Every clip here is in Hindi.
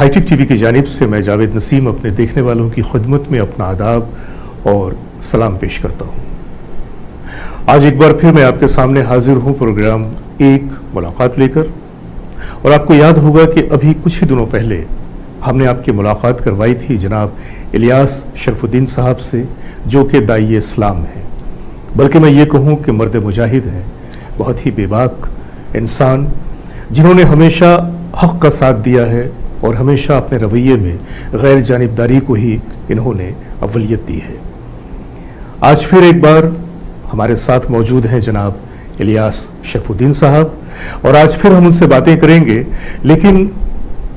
हाईटेक टीवी की जानिब से मैं जावेद नसीम अपने देखने वालों की खिदमत में अपना आदाब और सलाम पेश करता हूँ। आज एक बार फिर मैं आपके सामने हाजिर हूँ प्रोग्राम एक मुलाकात लेकर। और आपको याद होगा कि अभी कुछ ही दिनों पहले हमने आपकी मुलाकात करवाई थी जनाब इलियास शरफुद्दीन साहब से, जो कि दाई इस्लाम हैं, बल्कि मैं ये कहूँ कि मर्द मुजाहिद हैं, बहुत ही बेबाक इंसान जिन्होंने हमेशा हक़ का साथ दिया है और हमेशा अपने रवैये में गैर जानिबदारी को ही इन्होंने अव्वलियत दी है। आज फिर एक बार हमारे साथ मौजूद हैं जनाब इलियास शरफुद्दीन साहब, और आज फिर हम उनसे बातें करेंगे। लेकिन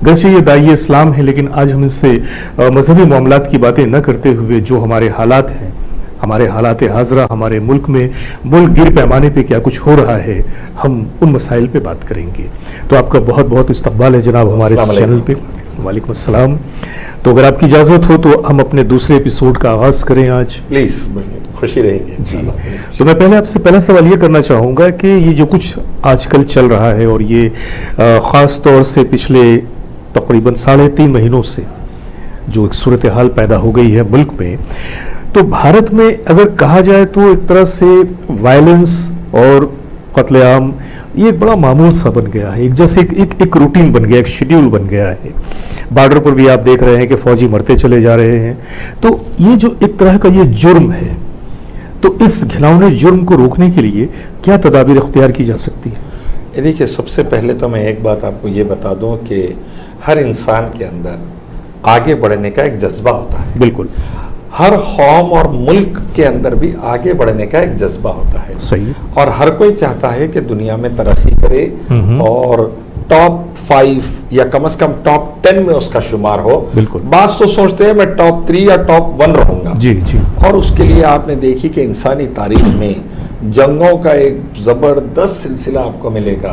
वैसे ये दाई इस्लाम है, लेकिन आज हम इनसे मजहबी मामलात की बातें न करते हुए जो हमारे हालात हैं, हमारे हालात हाजरा, हमारे मुल्क में मुल्क गिर पैमाने पे क्या कुछ हो रहा है, हम उन मसाइल पे बात करेंगे। तो आपका बहुत बहुत इस्तकबाल है जनाब हमारे इस चैनल पे। वालेकुम अस्सलाम। तो अगर आपकी इजाज़त हो तो हम अपने दूसरे एपिसोड का आगाज़ करें आज। प्लीज़, खुशी रहेगी जी। तो मैं पहले आपसे पहला सवाल ये करना चाहूँगा कि ये जो कुछ आजकल चल रहा है, और ये ख़ास तौर से पिछले तकरीबन 3.5 महीनों से जो एक सूरत हाल पैदा हो गई है मुल्क में, तो भारत में अगर कहा जाए तो एक तरह से वायलेंस और कत्लेआम ये एक बड़ा मामूल सा बन गया है, एक जैसे एक रूटीन बन गया, एक शेड्यूल बन गया है। बॉर्डर पर भी आप देख रहे हैं कि फौजी मरते चले जा रहे हैं। तो ये जो एक तरह का ये जुर्म है, तो इस घिनौने जुर्म को रोकने के लिए क्या तदाबीर इख्तियार की जा सकती है? देखिए, सबसे पहले तो मैं एक बात आपको ये बता दूं कि हर इंसान के अंदर आगे बढ़ने का एक जज्बा होता है। बिल्कुल। हर कौम और मुल्क के अंदर भी आगे बढ़ने का एक जज्बा होता है। सही। और हर कोई चाहता है कि दुनिया में तरक्की करे और टॉप 5 या कम से कम टॉप 10 में उसका शुमार हो। बिल्कुल। बात तो सोचते हैं मैं टॉप 3 या टॉप 1 रहूंगा। जी जी। और उसके लिए आपने देखी कि इंसानी तारीख में जंगों का एक जबरदस्त सिलसिला आपको मिलेगा।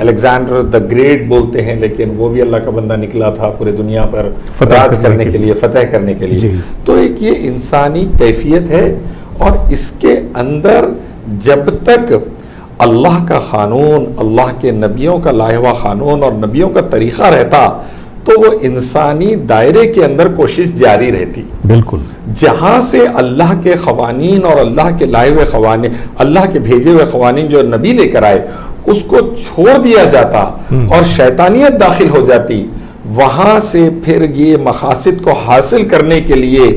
अलेक्जेंडर द ग्रेट बोलते हैं, लेकिन वो भी अल्लाह का बंदा निकला था पूरे दुनिया पर राज करने के लिए, फतेह करने के लिए। तो एक ये इंसानी कैफियत है, और इसके अंदर जब तक अल्लाह का कानून, अल्लाह के नबियों का लाया हुआ कानून और नबियों का तरीका रहता, तो वो इंसानी दायरे के अंदर कोशिश जारी रहती। बिल्कुल। जहां से अल्लाह के क़वानीन और अल्लाह के लाए हुए क़वानीन, अल्लाह के भेजे हुए क़वानीन जो नबी लेकर आए, उसको छोड़ दिया जाता और शैतानियत दाखिल हो जाती, वहां से फिर ये मकासद को हासिल करने के लिए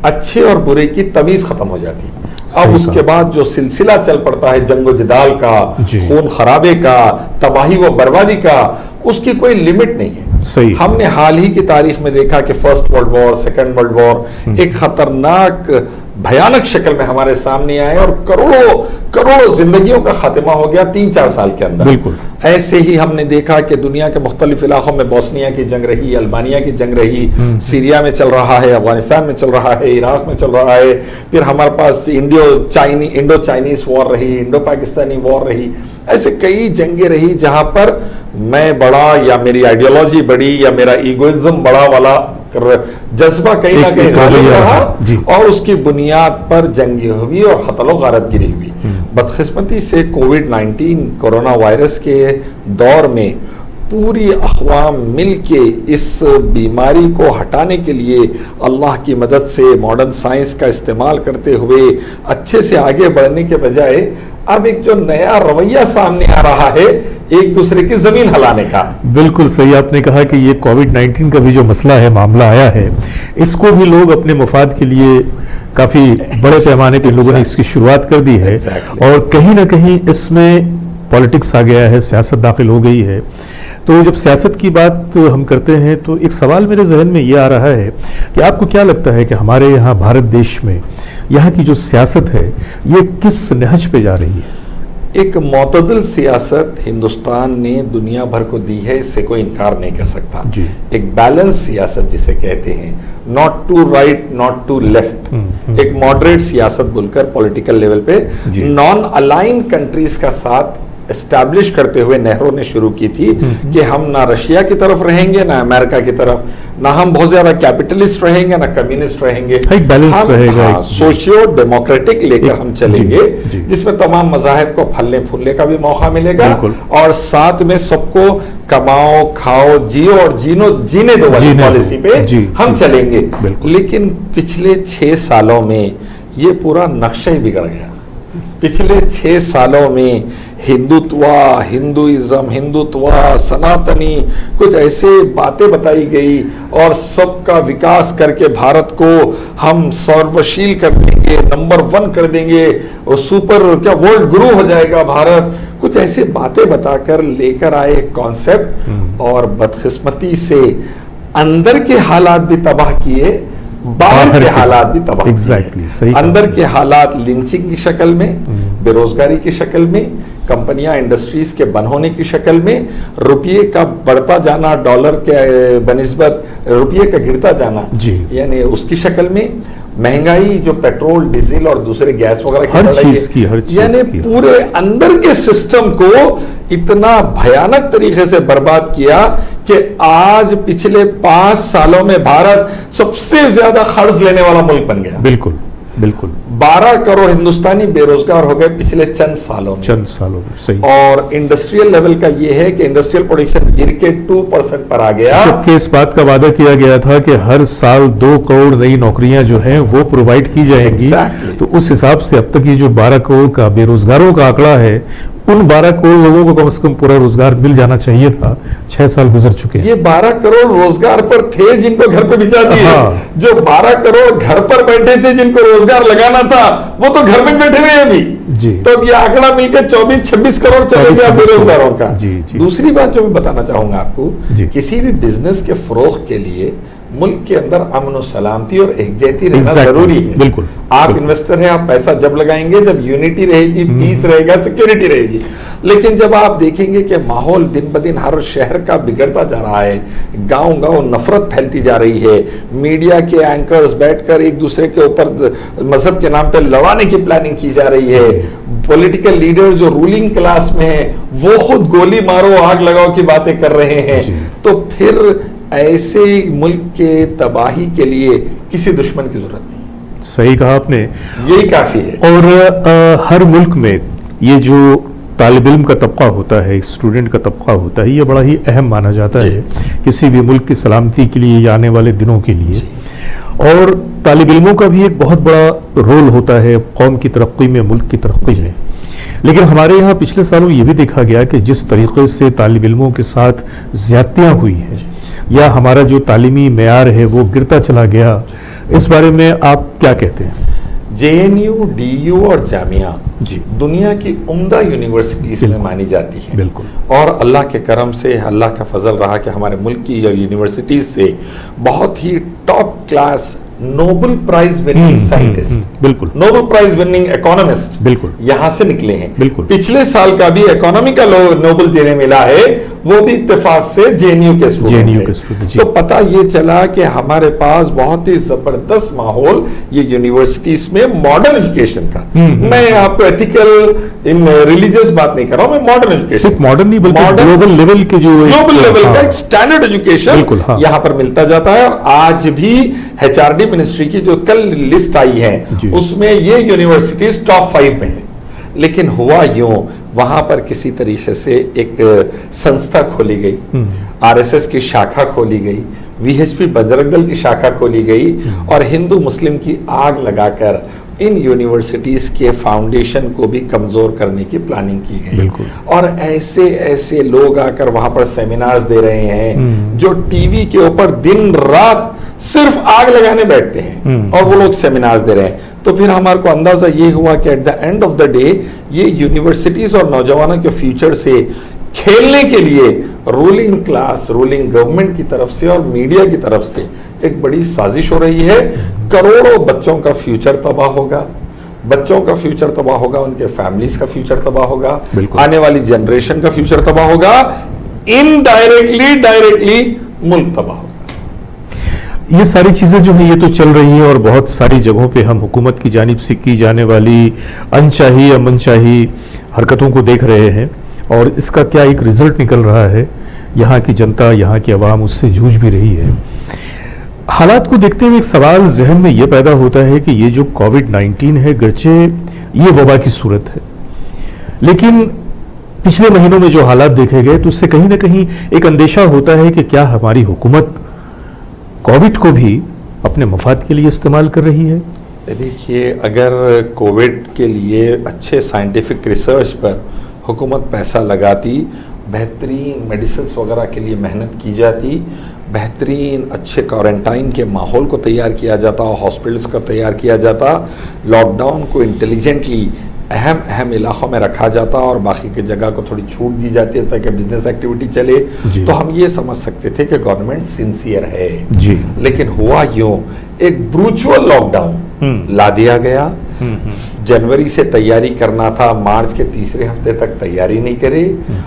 अच्छे और बुरे की तमीज़ ख़त्म हो जाती। अब उसके बाद जो सिलसिला चल पड़ता है जंगो जदाल का, खून खराबे का, तबाही व बर्बादी का, उसकी कोई लिमिट नहीं है। सही। हमने हाल ही की तारीख में देखा कि first world war, second world war एक खतरनाक भयानक शक्ल में हमारे सामने आए, और करोड़ों करोड़ों जिंदगियों का खात्मा हो गया 3-4 साल के अंदर। बिल्कुल। ऐसे ही हमने देखा कि दुनिया के मुख्तलिफ इलाकों में बोस्निया की जंग रही, अल्बानिया की जंग रही, सीरिया में चल रहा है, अफगानिस्तान में चल रहा है, इराक में चल रहा है, फिर हमारे पास इंडो चाइनीज वॉर रही, इंडो पाकिस्तानी वॉर रही। ऐसे कई जंगे रही जहां पर मैं बड़ा या मेरी आइडियोलॉजी बड़ी या मेरा ईगोइज्म बड़ा वाला जज्बा कहीं ना कहीं गालिब रहा, और उसकी बुनियाद पर जंगी हुई और खतलो गारत गिरी हुई। बदकिस्मती से कोविड-19 कोरोना वायरस के दौर में पूरी अक़वाम मिल के इस बीमारी को हटाने के लिए अल्लाह की मदद से मॉडर्न साइंस का इस्तेमाल करते हुए अच्छे से आगे बढ़ने के बजाय अब एक जो नया रवैया सामने आ रहा है एक दूसरे की जमीन हिलाने का। बिल्कुल सही आपने कहा कि ये कोविड-19 का भी जो मसला है, मामला आया है, इसको भी लोग अपने मफाद के लिए काफ़ी बड़े पैमाने पर लोगों ने इसकी शुरुआत कर दी है। और कहीं ना कहीं इसमें पॉलिटिक्स आ गया है, सियासत दाखिल हो गई है। तो जब सियासत की बात हम करते हैं तो एक सवाल मेरे जहन में ये आ रहा है कि आपको क्या लगता है कि हमारे यहाँ भारत देश में यहाँ की जो सियासत है ये किस नहज पे जा रही है? एक मोतदल सियासत हिंदुस्तान ने दुनिया भर को दी है, इससे कोई इनकार नहीं कर सकता। एक बैलेंस सियासत जिसे कहते हैं, not to right not to left, एक मॉडरेट सियासत बोलकर पॉलिटिकल लेवल पे नॉन अलाइन कंट्रीज का साथ एस्टैब्लिश करते हुए नेहरू ने शुरू की थी कि हम ना रशिया की तरफ रहेंगे ना अमेरिका की तरफ, ना हम बहुत ज्यादा कैपिटलिस्ट रहेंगे ना कम्युनिस्ट रहेंगे, एक बैलेंस रहेगा, हाँ, सोशियो डेमोक्रेटिक लेकर हम चलेंगे, जी। जिसमें तमाम मजाहिब को फलने फूलने का भी मौका मिलेगा और साथ में सबको कमाओ खाओ जियो और जीने दो वाली पॉलिसी पे हम चलेंगे। लेकिन पिछले 6 सालों में ये पूरा नक्शा ही बिगड़ गया। पिछले 6 सालों में हिंदुत्व, सनातनी कुछ ऐसे बातें बताई गई और सबका विकास करके भारत को हम सर्वशील कर देंगे, नंबर 1 कर देंगे और वर्ल्ड गुरु हो जाएगा भारत, कुछ ऐसे बातें बताकर लेकर आए कॉन्सेप्ट और बदकिस्मती से अंदर के हालात भी तबाह किए, बाहर के हालात भी तबाह किए। अंदर के हालात लिंचिंग की शक्ल में, बेरोजगारी की शक्ल में, कंपनियां इंडस्ट्रीज के बंद होने की शक्ल में, रुपये का बढ़ता जाना, डॉलर के बनिस्बत रुपये का गिरता जाना, यानी उसकी शक्ल में, महंगाई जो पेट्रोल डीजल और दूसरे गैस वगैरह हर चीज की यानी पूरे अंदर के सिस्टम को इतना भयानक तरीके से बर्बाद किया कि आज पिछले 5 सालों में भारत सबसे ज्यादा कर्ज लेने वाला मुल्क बन गया। बिल्कुल 12 करोड़ हिंदुस्तानी बेरोजगार हो गए पिछले चंद सालों में। सही। और इंडस्ट्रियल लेवल का ये है कि इंडस्ट्रियल प्रोडक्शन गिर के 2% पर आ गया। जबकि इस बात का वादा किया गया था कि हर साल 2 करोड़ नई नौकरियां जो हैं वो प्रोवाइड की जाएंगी। तो उस हिसाब से अब तक ये जो 12 करोड़ का बेरोजगारों का आंकड़ा है, उन 12 करोड़ लोगों को कम से कम पूरा रोजगार मिल जाना चाहिए था। 6 साल गुजर चुके हैं। ये 12 करोड़ रोजगार पर थे जिनको घर पे भिजा दिए। जो 12 करोड़ घर पर बैठे थे जिनको रोजगार लगाना था वो तो घर में बैठे हुए अभी जी। तो अब ये आंकड़ा मिलकर 24-26 करोड़ चले गया बेरोजगारों का। दूसरी बात जो मैं बताना चाहूंगा आपको, किसी भी बिजनेस के फरोख के लिए मुल्क के अंदर अमन सलामती और एकजहती रहना जरूरी है। बिल्कुल। आप इन्वेस्टर हैं, आप पैसा जब लगाएंगे जब यूनिटी रहेगी, पीस रहेगा, सिक्योरिटी रहेगी। लेकिन जब आप देखेंगे कि माहौल दिन ब दिन हर शहर का बिगड़ता जा रहा है, गांव-गांव नफरत फैलती जा रही है, मीडिया के एंकर्स बैठकर एक दूसरे के ऊपर मजहब के नाम पर लड़ाने की प्लानिंग की जा रही है, पॉलिटिकल लीडर जो रूलिंग क्लास में है वो खुद गोली मारो आग लगाओ की बातें कर रहे हैं, तो फिर ऐसे मुल्क के तबाही के लिए किसी दुश्मन की जरूरत नहीं। सही कहा आपने, यही काफी है। और हर मुल्क में ये जो तालिब इल्म का तबका होता है, स्टूडेंट का तबका होता है, ये बड़ा ही अहम माना जाता है किसी भी मुल्क की सलामती के लिए या आने वाले दिनों के लिए। और तालिब इल्मों का भी एक बहुत बड़ा रोल होता है कौम की तरक्की में, मुल्क की तरक्की में। लेकिन हमारे यहाँ पिछले सालों ये भी देखा गया कि जिस तरीके से तालिब इल्मों के साथ ज्यादतियाँ हुई हैं या हमारा जो तालीमी मेयार है वो गिरता चला गया, इस बारे में आप क्या कहते हैं? JNU, DU और जामिया जी दुनिया की उम्दा यूनिवर्सिटीज में मानी जाती है। बिल्कुल। और अल्लाह के करम से, अल्लाह का फजल रहा कि हमारे मुल्क की यूनिवर्सिटीज से बहुत ही top class Nobel prize winning scientist, बिल्कुल, नोबेल प्राइज विनिंग इकोनॉमिस्ट बिल्कुल यहां से निकले हैं। बिल्कुल। पिछले साल का भी इकोनॉमी का नोबेल जिन्हें मिला है वो भी इत्तेफाक से JNU के स्टूडेंट। तो पता ये चला कि हमारे पास बहुत ही जबरदस्त माहौल ये यूनिवर्सिटीज में मॉडर्न एजुकेशन का, मैं आपको एथिकल इन रिलीजियस बात नहीं कर रहा हूं, मैं मॉडर्न एजुकेशन, सिर्फ मॉडर्न नहीं बल्कि ग्लोबल लेवल के जो ग्लोबल लेवल का एक स्टैंडर्ड एजुकेशन यहां पर मिलता जाता है। और आज भी HRD मिनिस्ट्री की जो कल लिस्ट आई है उसमें ये यूनिवर्सिटीज टॉप 5 में है। लेकिन हुआ यूं, वहां पर किसी तरीके से एक संस्था खोली गई, RSS की शाखा खोली गई, VHP बजरंग दल की शाखा खोली गई और हिंदू मुस्लिम की आग लगाकर इन यूनिवर्सिटीज के फाउंडेशन को भी कमजोर करने की प्लानिंग की गई। और ऐसे ऐसे लोग आकर वहां पर सेमिनार्स दे रहे हैं जो टीवी के ऊपर दिन रात सिर्फ आग लगाने बैठते हैं और वो लोग सेमिनार्स दे रहे हैं। तो फिर हमारे को अंदाजा ये हुआ कि at the end of the day ये यूनिवर्सिटीज और नौजवानों के फ्यूचर से खेलने के लिए रूलिंग क्लास, रूलिंग गवर्नमेंट की तरफ से और मीडिया की तरफ से एक बड़ी साजिश हो रही है। करोड़ों बच्चों का फ्यूचर तबाह होगा, बच्चों का फ्यूचर तबाह होगा, उनके फैमिलीज का फ्यूचर तबाह होगा, आने वाली जनरेशन का फ्यूचर तबाह होगा, इनडायरेक्टली डायरेक्टली मुल्क तबाह होगा। ये सारी चीजें जो है ये तो चल रही है और बहुत सारी जगहों पे हम हुकूमत की जानिब से की जाने वाली अनचाही या मनचाही हरकतों को देख रहे हैं और इसका क्या एक रिजल्ट निकल रहा है। यहाँ की जनता, यहाँ की आवाम उससे जूझ भी रही है। हालात को देखते हुए एक सवाल जहन में यह पैदा होता है कि ये जो कोविड-19 है, गर्चे ये वबा की सूरत है, लेकिन पिछले महीनों में जो हालात देखे गए तो उससे कहीं ना कहीं एक अंदेशा होता है कि क्या हमारी हुकूमत कोविड को भी अपने मफाद के लिए इस्तेमाल कर रही है। देखिए, अगर कोविड के लिए अच्छे साइंटिफिक रिसर्च पर हुकूमत पैसा लगाती, बेहतरीन मेडिसिन वगैरह के लिए मेहनत की जाती, बेहतरीन अच्छे क्वारंटाइन के माहौल को तैयार किया जाता, हॉस्पिटल्स का तैयार किया जाता, लॉकडाउन को इंटेलिजेंटली अहम इलाकों में रखा जाता और बाकी की जगह को थोड़ी छूट दी जाती है ताकि बिजनेस एक्टिविटी चले, तो हम ये समझ सकते थे कि गवर्नमेंट सिंसियर है जी। लेकिन हुआ यूं, एक ब्रूचुअल लॉकडाउन ला दिया गया। जनवरी से तैयारी करना था, मार्च के तीसरे हफ्ते तक तैयारी नहीं करे।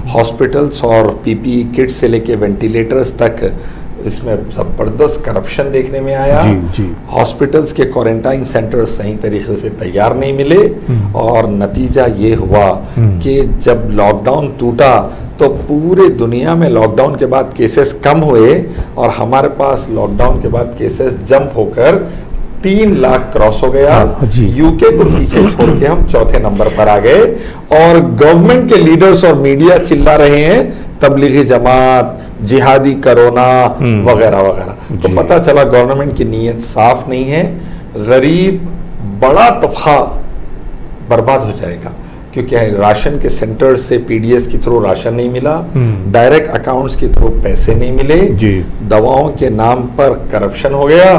हॉस्पिटल्स और पीपीई किट से लेके वेंटिलेटर्स तक इसमें जबरदस्त करप्शन देखने में आया। हॉस्पिटल्स के क्वारंटाइन सेंटर्स सही तरीके से तैयार नहीं मिले और नतीजा ये हुआ कि जब लॉकडाउन टूटा तो पूरे दुनिया में लॉकडाउन के बाद केसेस कम हुए और हमारे पास लॉकडाउन के बाद केसेस जंप होकर 3 लाख क्रॉस हो गया। यूके को पीछे छोड़ के हम चौथे नंबर पर आ गए और गवर्नमेंट के लीडर्स और मीडिया चिल्ला रहे हैं तबलीगी जमात, जिहादी कोरोना वगैरह वगैरह। तो पता चला गवर्नमेंट की नीयत साफ नहीं है। गरीब बड़ा तबका बर्बाद हो जाएगा क्योंकि राशन के सेंटर्स से पीडीएस के थ्रू राशन नहीं मिला, डायरेक्ट अकाउंट्स के थ्रू पैसे नहीं मिले, दवाओं के नाम पर करप्शन हो गया,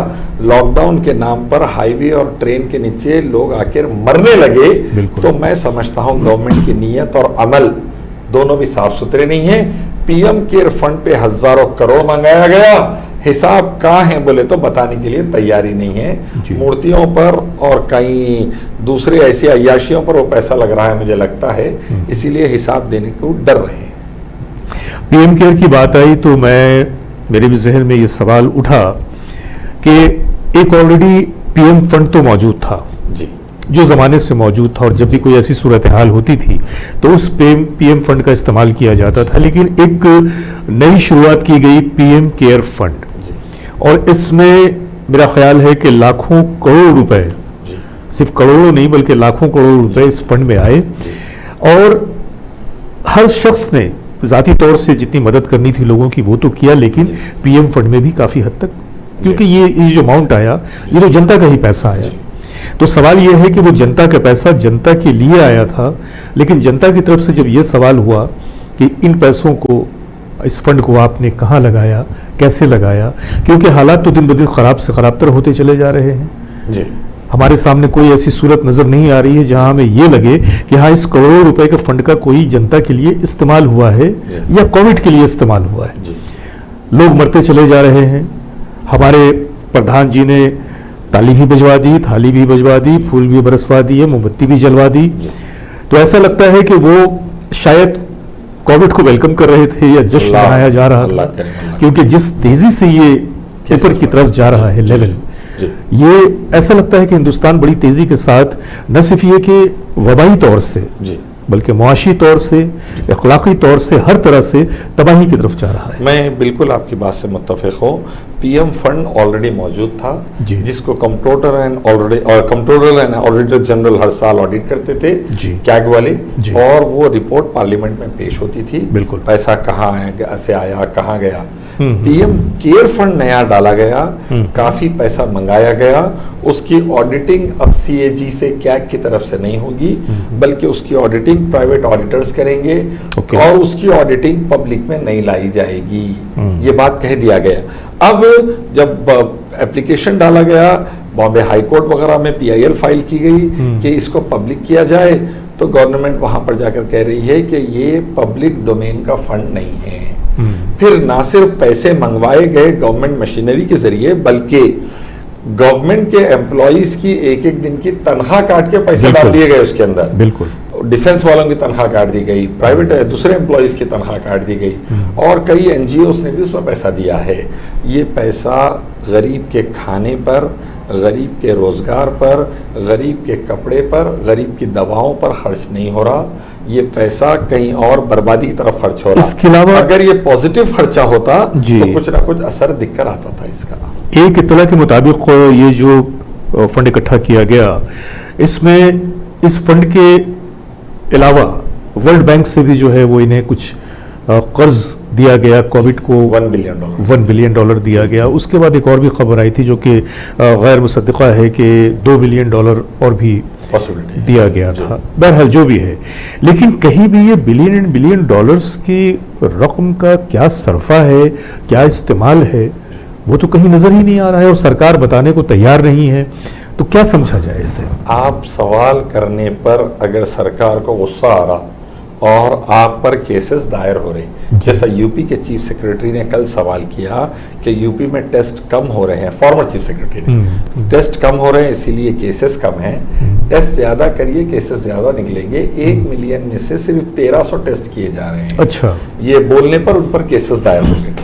लॉकडाउन के नाम पर हाईवे और ट्रेन के नीचे लोग आकर मरने लगे। तो मैं समझता हूं गवर्नमेंट की नीयत और अमल दोनों भी साफ सुथरे नहीं है। पीएम केयर फंड पे हजारों करोड़ मंगाया गया, हिसाब कहाँ है बोले तो बताने के लिए तैयारी नहीं है। मूर्तियों पर और कई दूसरे ऐसी अय्याशियों पर वो पैसा लग रहा है मुझे लगता है, इसीलिए हिसाब देने को डर रहे हैं। पीएम केयर की बात आई तो मेरे भी जहन में ये सवाल उठा कि एक ऑलरेडी पीएम फंड तो मौजूद था जी, जो जमाने से मौजूद था और जब भी कोई ऐसी सूरत हाल होती थी तो उस पीएम फंड का इस्तेमाल किया जाता था, लेकिन एक नई शुरुआत की गई पीएम केयर फंड और इसमें मेरा ख्याल है कि लाखों करोड़ रुपए, सिर्फ करोड़ों नहीं बल्कि लाखों करोड़ रुपए इस फंड में आए और हर शख्स ने जाती तौर से जितनी मदद करनी थी लोगों की वो तो किया, लेकिन पीएम फंड में भी काफी हद तक, क्योंकि ये जो अमाउंट आया ये तो जनता का ही पैसा आया। तो सवाल यह है कि वो जनता का पैसा जनता के लिए आया था, लेकिन जनता की तरफ से जब ये सवाल हुआ कि इन पैसों को, इस फंड को आपने कहाँ लगाया, कैसे लगाया, क्योंकि हालात तो दिन ब दिन खराब से खराबतर होते चले जा रहे हैं जी। हमारे सामने कोई ऐसी सूरत नजर नहीं आ रही है जहां हमें ये लगे कि हाँ इस करोड़ों रुपए के फंड का कोई जनता के लिए इस्तेमाल हुआ है या कोविड के लिए इस्तेमाल हुआ है। लोग मरते चले जा रहे हैं। हमारे प्रधान जी ने ताली भी बजवा दी, थाली भी बजवा दी, फूल भी बरसवा दिए, मोमबत्ती भी जलवा दी। तो ऐसा लगता है कि वो शायद कोविड को वेलकम कर रहे थे या जश्न मनाया जा रहा था, क्योंकि जिस तेजी से ये ऊपर की तरफ जा रहा है लेवल, ये ऐसा लगता है कि हिंदुस्तान बड़ी तेजी के साथ न सिर्फ ये कि वबाई तौर से बल्कि मुआशी तौर से, अखलाकी तौर से, हर तरह से तबाही की तरफ जा रहा है। मैं बिल्कुल आपकी बात से मुत्तफिक हूँ। पीएम फंड ऑलरेडी मौजूद था जिसको कंट्रोलर एंड ऑडिटर जनरल हर साल ऑडिट करते थे कैग वाले, और वो रिपोर्ट पार्लियामेंट में पेश होती थी। बिल्कुल पैसा कहाँ से आया, कहाँ गया। पीएम केयर फंड नया डाला गया, काफी पैसा मंगाया गया, उसकी ऑडिटिंग अब सीएजी से कैग की तरफ से नहीं होगी बल्कि उसकी ऑडिटिंग प्राइवेट ऑडिटर्स करेंगे और उसकी ऑडिटिंग पब्लिक में नहीं लाई जाएगी। ये बात कह दिया गया। अब जब एप्लीकेशन डाला गया, बॉम्बे हाई कोर्ट वगैरह में पीआईएल फाइल की गई कि इसको पब्लिक किया जाए, तो गवर्नमेंट वहां पर जाकर कह रही है कि ये पब्लिक डोमेन का फंड नहीं है। फिर ना सिर्फ पैसे मंगवाए गए गवर्नमेंट मशीनरी के जरिए बल्कि गवर्नमेंट के एम्प्लॉइज की एक एक दिन की तनख्वाह काट के पैसे डाल दिए गए उसके अंदर। बिल्कुल डिफेंस वालों की तनख्वाह काट दी गई, प्राइवेट दूसरे एम्प्लॉइज की तनख्वाह काट दी गई और कई एनजीओस ने भी उसमें पैसा दिया है। ये पैसा गरीब के खाने पर, गरीब के रोजगार पर, गरीब के कपड़े पर, गरीब की दवाओं पर खर्च नहीं हो रहा। ये पैसा कहीं और बर्बादी की तरफ खर्च हो रहा। इसके अलावा अगर ये पॉजिटिव खर्चा होता तो कुछ ना कुछ असर दिखकर आता था इसका। एक इत्तला के मुताबिक ये जो फंड इकट्ठा किया गया, इसमें इस फंड के अलावा वर्ल्ड बैंक से भी जो है वो इन्हें कुछ कर्ज दिया गया, कोविड को $1 बिलियन दिया गया। उसके बाद एक और भी खबर आई थी जो कि गैर मुसद्दिक़ा है कि $2 बिलियन और भी दिया गया था। बहरहाल जो भी है, लेकिन कहीं भी ये बिलियन डॉलर्स की रकम का क्या सरफा है, क्या इस्तेमाल है, वो तो कहीं नजर ही नहीं आ रहा है और सरकार बताने को तैयार नहीं है। तो क्या समझा जाए इसे? आप सवाल करने पर अगर सरकार को गुस्सा आ रहा और आप पर केसेस दायर हो रहे, जैसा यूपी के चीफ सेक्रेटरी ने कल सवाल किया कि यूपी में टेस्ट कम हो रहे हैं, फॉर्मर चीफ सेक्रेटरी ने, टेस्ट कम हो रहे हैं इसीलिए केसेस कम हैं, टेस्ट ज्यादा करिए केसेस ज्यादा निकलेंगे। 1 मिलियन में से सिर्फ 1300 टेस्ट किए जा रहे हैं। अच्छा, ये बोलने पर उन पर केसेस दायर हो गए।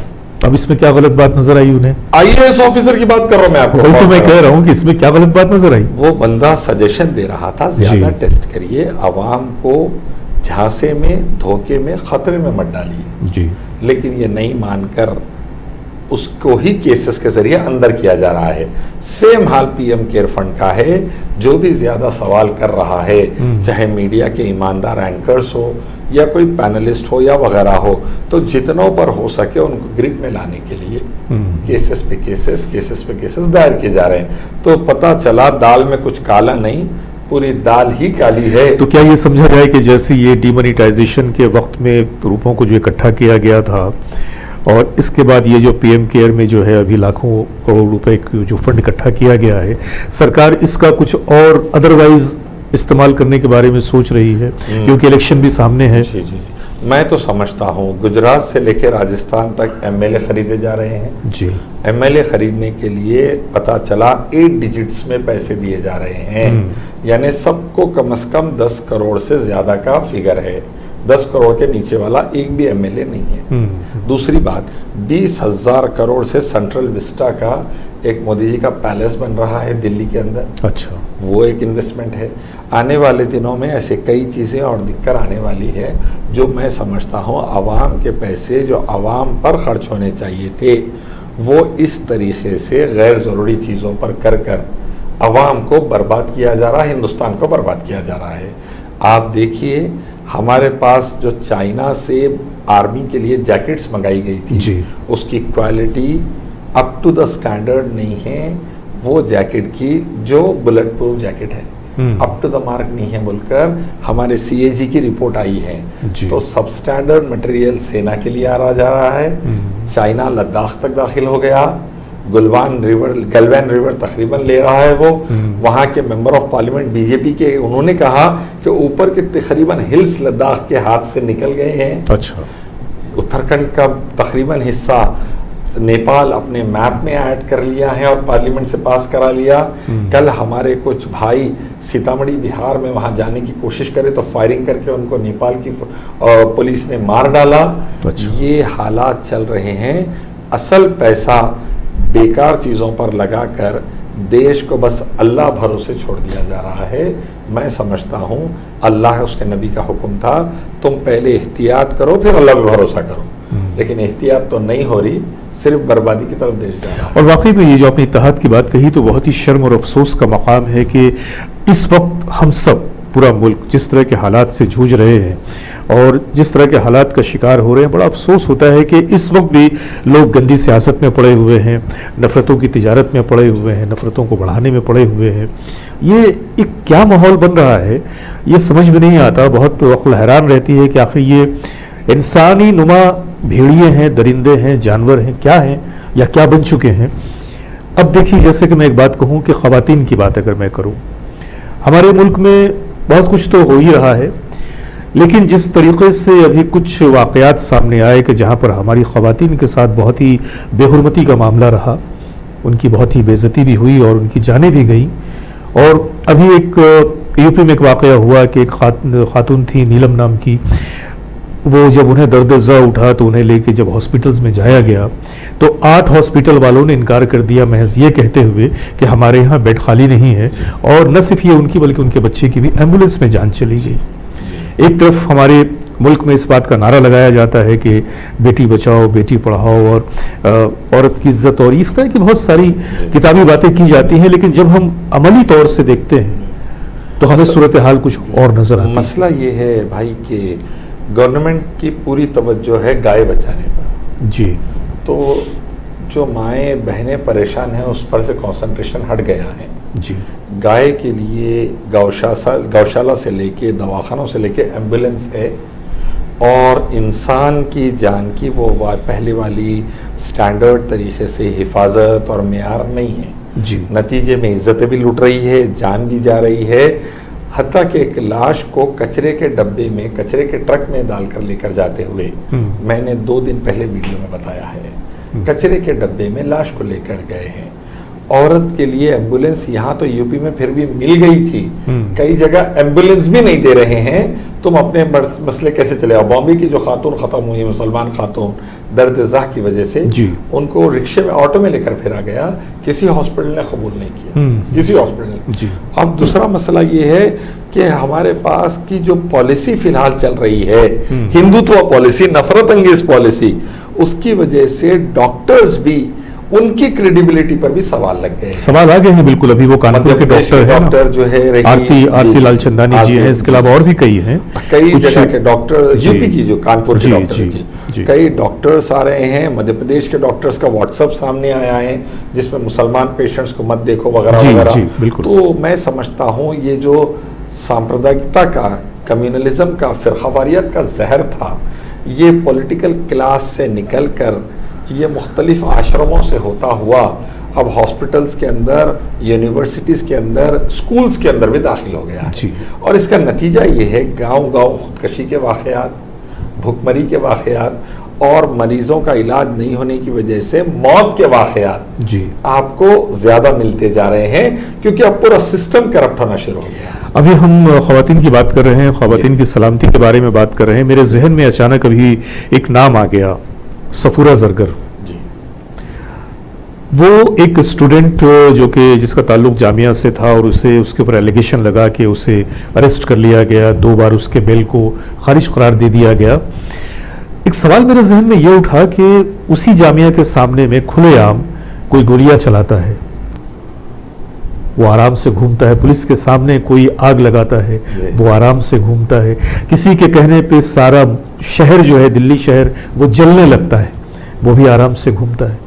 अब इसमें क्या गलत बात नजर आई उन्हें? IAS ऑफिसर की बात कर रहा हूं मैं आपको, वही तो मैं कह रहा हूं कि इसमें क्या गलत बात नजर आई? वो बंदा सजेशन दे रहा था ज्यादा टेस्ट करिए, आवाम को झांसे में, धोखे में, खतरे में मत डालिए जी, लेकिन ये नहीं मानकर उसको ही केसेस के जरिए अंदर किया जा रहा है। सेम हाल PM केयर फंड का है। जो भी ज्यादा सवाल कर रहा है, चाहे मीडिया के ईमानदार एंकर्स हो या कोई पैनलिस्ट हो या वगैरह हो, तो जितनों पर हो सके उनको ग्रिप में लाने के लिए केसेस पे केसेस दायर किए जा रहे हैं। तो पता चला दाल में कुछ काला नहीं, पूरी दाल ही काली है। तो क्या ये समझा जाए कि जैसे ये डीमोनेटाइजेशन के वक्त में रूपों को जो इकट्ठा किया गया था और इसके बाद ये जो PM केयर में जो है अभी लाखों करोड़ रुपए जो फंड इकट्ठा किया गया है, सरकार इसका कुछ और अदरवाइज इस्तेमाल करने के बारे में सोच रही है क्योंकि इलेक्शन भी सामने है? जी, मैं तो समझता हूँ गुजरात से लेकर राजस्थान तक MLA खरीदे जा रहे हैं जी। MLA खरीदने के लिए पता चला 8 डिजिट्स में पैसे दिए जा रहे हैं, यानी सबको कम से कम 10 करोड़ से ज्यादा का फिगर है। 10 करोड़ के नीचे वाला एक भी MLA नहीं है। दूसरी बात, 20,000 करोड़ से सेंट्रल विस्टा का एक मोदी जी का पैलेस बन रहा है दिल्ली के अंदर। अच्छा, वो एक इन्वेस्टमेंट है। आने वाले दिनों में ऐसे कई चीज़ें और दिक्कत आने वाली है जो मैं समझता हूँ आवाम के पैसे जो आवाम पर खर्च होने चाहिए थे वो इस तरीके से गैर ज़रूरी चीज़ों पर कर आवाम को बर्बाद किया जा रहा है, हिंदुस्तान को बर्बाद किया जा रहा है। आप देखिए हमारे पास जो चाइना से आर्मी के लिए जैकेट्स मंगाई गई थी जी, उसकी quality up to the standard नहीं है। वो जैकेट की जो बुलेट प्रूफ जैकेट है अप टू द मार्क नहीं है बोलकर हमारे CAG की रिपोर्ट आई है। तो सब स्टैंडर्ड मटेरियल सेना के लिए आ रहा जा रहा है। चाइना लद्दाख तक दाखिल हो गया, गलवान रिवर तकरीबन ले रहा है वो। वहाँ के मेंबर ऑफ पार्लियामेंट BJP के उन्होंने कहा कि ऊपर के तकरीबन हिल्स लद्दाख के हाथ से निकल गए हैं। अच्छा, उत्तराखंड का तकरीबन हिस्सा नेपाल अपने मैप में ऐड कर लिया है और पार्लियामेंट से पास करा लिया। कल हमारे कुछ भाई सीतामढ़ी बिहार में वहां जाने की कोशिश करे तो फायरिंग करके उनको नेपाल की पुलिस ने मार डाला। अच्छा। ये हालात चल रहे हैं। असल पैसा बेकार चीजों पर लगाकर देश को बस अल्लाह भरोसे छोड़ दिया जा रहा है। मैं समझता हूँ अल्लाह उसके नबी का हुक्म था तुम पहले एहतियात करो फिर अल्लाह पे भरोसा करो, लेकिन एहतियात तो नहीं हो रही, सिर्फ बर्बादी की तरफ देश जा रहा है। और वाकई में ये जो आपने इत्तेहाद की बात कही तो बहुत ही शर्म और अफसोस का मकाम है कि इस वक्त हम सब पूरा मुल्क जिस तरह के हालात से जूझ रहे हैं और जिस तरह के हालात का शिकार हो रहे हैं, बड़ा अफसोस होता है कि इस वक्त भी लोग गंदी सियासत में पड़े हुए हैं, नफ़रतों की तिजारत में पड़े हुए हैं, नफ़रतों को बढ़ाने में पड़े हुए हैं। ये एक क्या माहौल बन रहा है ये समझ में नहीं आता। बहुत अक्ल हैरान रहती है कि आखिर ये इंसानी नुमा भेड़िए हैं, दरिंदे हैं, जानवर हैं, क्या हैं या क्या बन चुके हैं। अब देखिए, जैसे कि मैं एक बात कहूँ कि ख़वातीन की बात अगर मैं करूँ, हमारे मुल्क में बहुत कुछ तो हो ही रहा है, लेकिन जिस तरीके से अभी कुछ वाक़यात सामने आए कि जहाँ पर हमारी ख़वातीन के साथ बहुत ही बेहुरमती का मामला रहा, उनकी बहुत ही बेइज्जती भी हुई और उनकी जानें भी गई। और अभी एक यूपी में एक वाक़या हुआ कि एक खातून थी नीलम नाम की, वो जब उन्हें दर्द ज़ा उठा तो उन्हें लेके जब हॉस्पिटल्स में जाया गया तो 8 हॉस्पिटल वालों ने इनकार कर दिया, महज ये कहते हुए कि हमारे यहाँ बेड खाली नहीं है। और न सिर्फ ये उनकी बल्कि उनके बच्चे की भी एम्बुलेंस में जान चली गई। एक तरफ हमारे मुल्क में इस बात का नारा लगाया जाता है कि बेटी बचाओ बेटी पढ़ाओ और औरत की इज्जत और इस तरह की बहुत सारी किताबी बातें की जाती हैं, लेकिन जब हम अमली तौर से देखते हैं तो हमें सूरत हाल कुछ और नजर आती है। मसला ये है भाई कि गवर्नमेंट की पूरी तवज्जो है गाय बचाने पर जी। तो जो माएँ बहनें परेशान हैं उस पर से कंसंट्रेशन हट गया है। जी। गाय के लिए गौशाला से लेके दवाखानों से लेके एम्बुलेंस है, और इंसान की जान की वो पहले वाली स्टैंडर्ड तरीके से हिफाजत और मेयार नहीं है। जी। नतीजे में इज्जतें भी लुट रही है, जान भी जा रही है, हत्ता कि एक लाश को कचरे के डब्बे में, कचरे के ट्रक में डालकर लेकर जाते हुए, मैंने 2 दिन पहले वीडियो में बताया है, कचरे के डब्बे में लाश को लेकर गए हैं। औरत के लिए एम्बुलेंस यहाँ तो यूपी में फिर भी मिल गई थी, कई जगह एम्बुलेंस भी नहीं दे रहे हैं। तुम अपने मसले कैसे चले आओ। बॉम्बे की जो खातून खत्म हुई, मुसलमान खातून, दर्द ज़ाह की वजह से उनको रिक्शे में, ऑटो में लेकर फिरा गया, किसी हॉस्पिटल ने कबूल नहीं किया, किसी हॉस्पिटल ने। अब दूसरा मसला ये है कि हमारे पास की जो पॉलिसी फिलहाल चल रही है, हिंदुत्व पॉलिसी, नफरत अंगेज पॉलिसी, उसकी वजह से डॉक्टर्स भी, उनकी क्रेडिबिलिटी पर भी सवाल लग गए। सवाल आ गए हैं बिल्कुल। अभी वो कानपुर के डॉक्टर जो है आरती लालचंदानी जी हैं, इसके अलावा और भी कई हैं, कई जगह के डॉक्टर, यूपी की जो कानपुर के डॉक्टर जी, कई डॉक्टर्स आ रहे हैं। मध्य प्रदेश के डॉक्टर्स का व्हाट्सएप सामने आया है जिसमें मुसलमान पेशेंट्स को मत देखो वगैरह वगैरह। तो मैं समझता हूँ ये जो सांप्रदायिकता का, कम्युनलिज्म का, फिरकावारियत का जहर था, ये पॉलिटिकल क्लास से निकल कर ये मुख्तलिफ आश्रमों से होता हुआ अब हॉस्पिटल्स के अंदर, यूनिवर्सिटीज़ के अंदर, स्कूल्स के अंदर भी दाखिल हो गया है। और इसका नतीजा ये है, गांव-गांव खुदकशी के वाक़यात, भुखमरी के वाक़यात और मरीजों का इलाज नहीं होने की वजह से मौत के वाक़यात आपको ज़्यादा मिलते जा रहे हैं, क्योंकि अब पूरा सिस्टम करप्ट होना शुरू हो गया। अभी हम ख़वातीन की बात कर रहे हैं, ख़वातीन की सलामती के बारे में बात कर रहे हैं। मेरे जहन में अचानक अभी एक नाम आ गया, सफूरा जरगर। वो एक स्टूडेंट जो कि जिसका ताल्लुक जामिया से था और उसे, उसके ऊपर एलिगेशन लगा के उसे अरेस्ट कर लिया गया, 2 बार उसके बेल को खारिज करार दे दिया गया। एक सवाल मेरे जहन में ये उठा कि उसी जामिया के सामने में खुलेआम कोई गोलियां चलाता है, वो आराम से घूमता है, पुलिस के सामने कोई आग लगाता है, वो आराम से घूमता है, किसी के कहने पे सारा शहर जो है, दिल्ली शहर, वो जलने लगता है, वो भी आराम से घूमता है।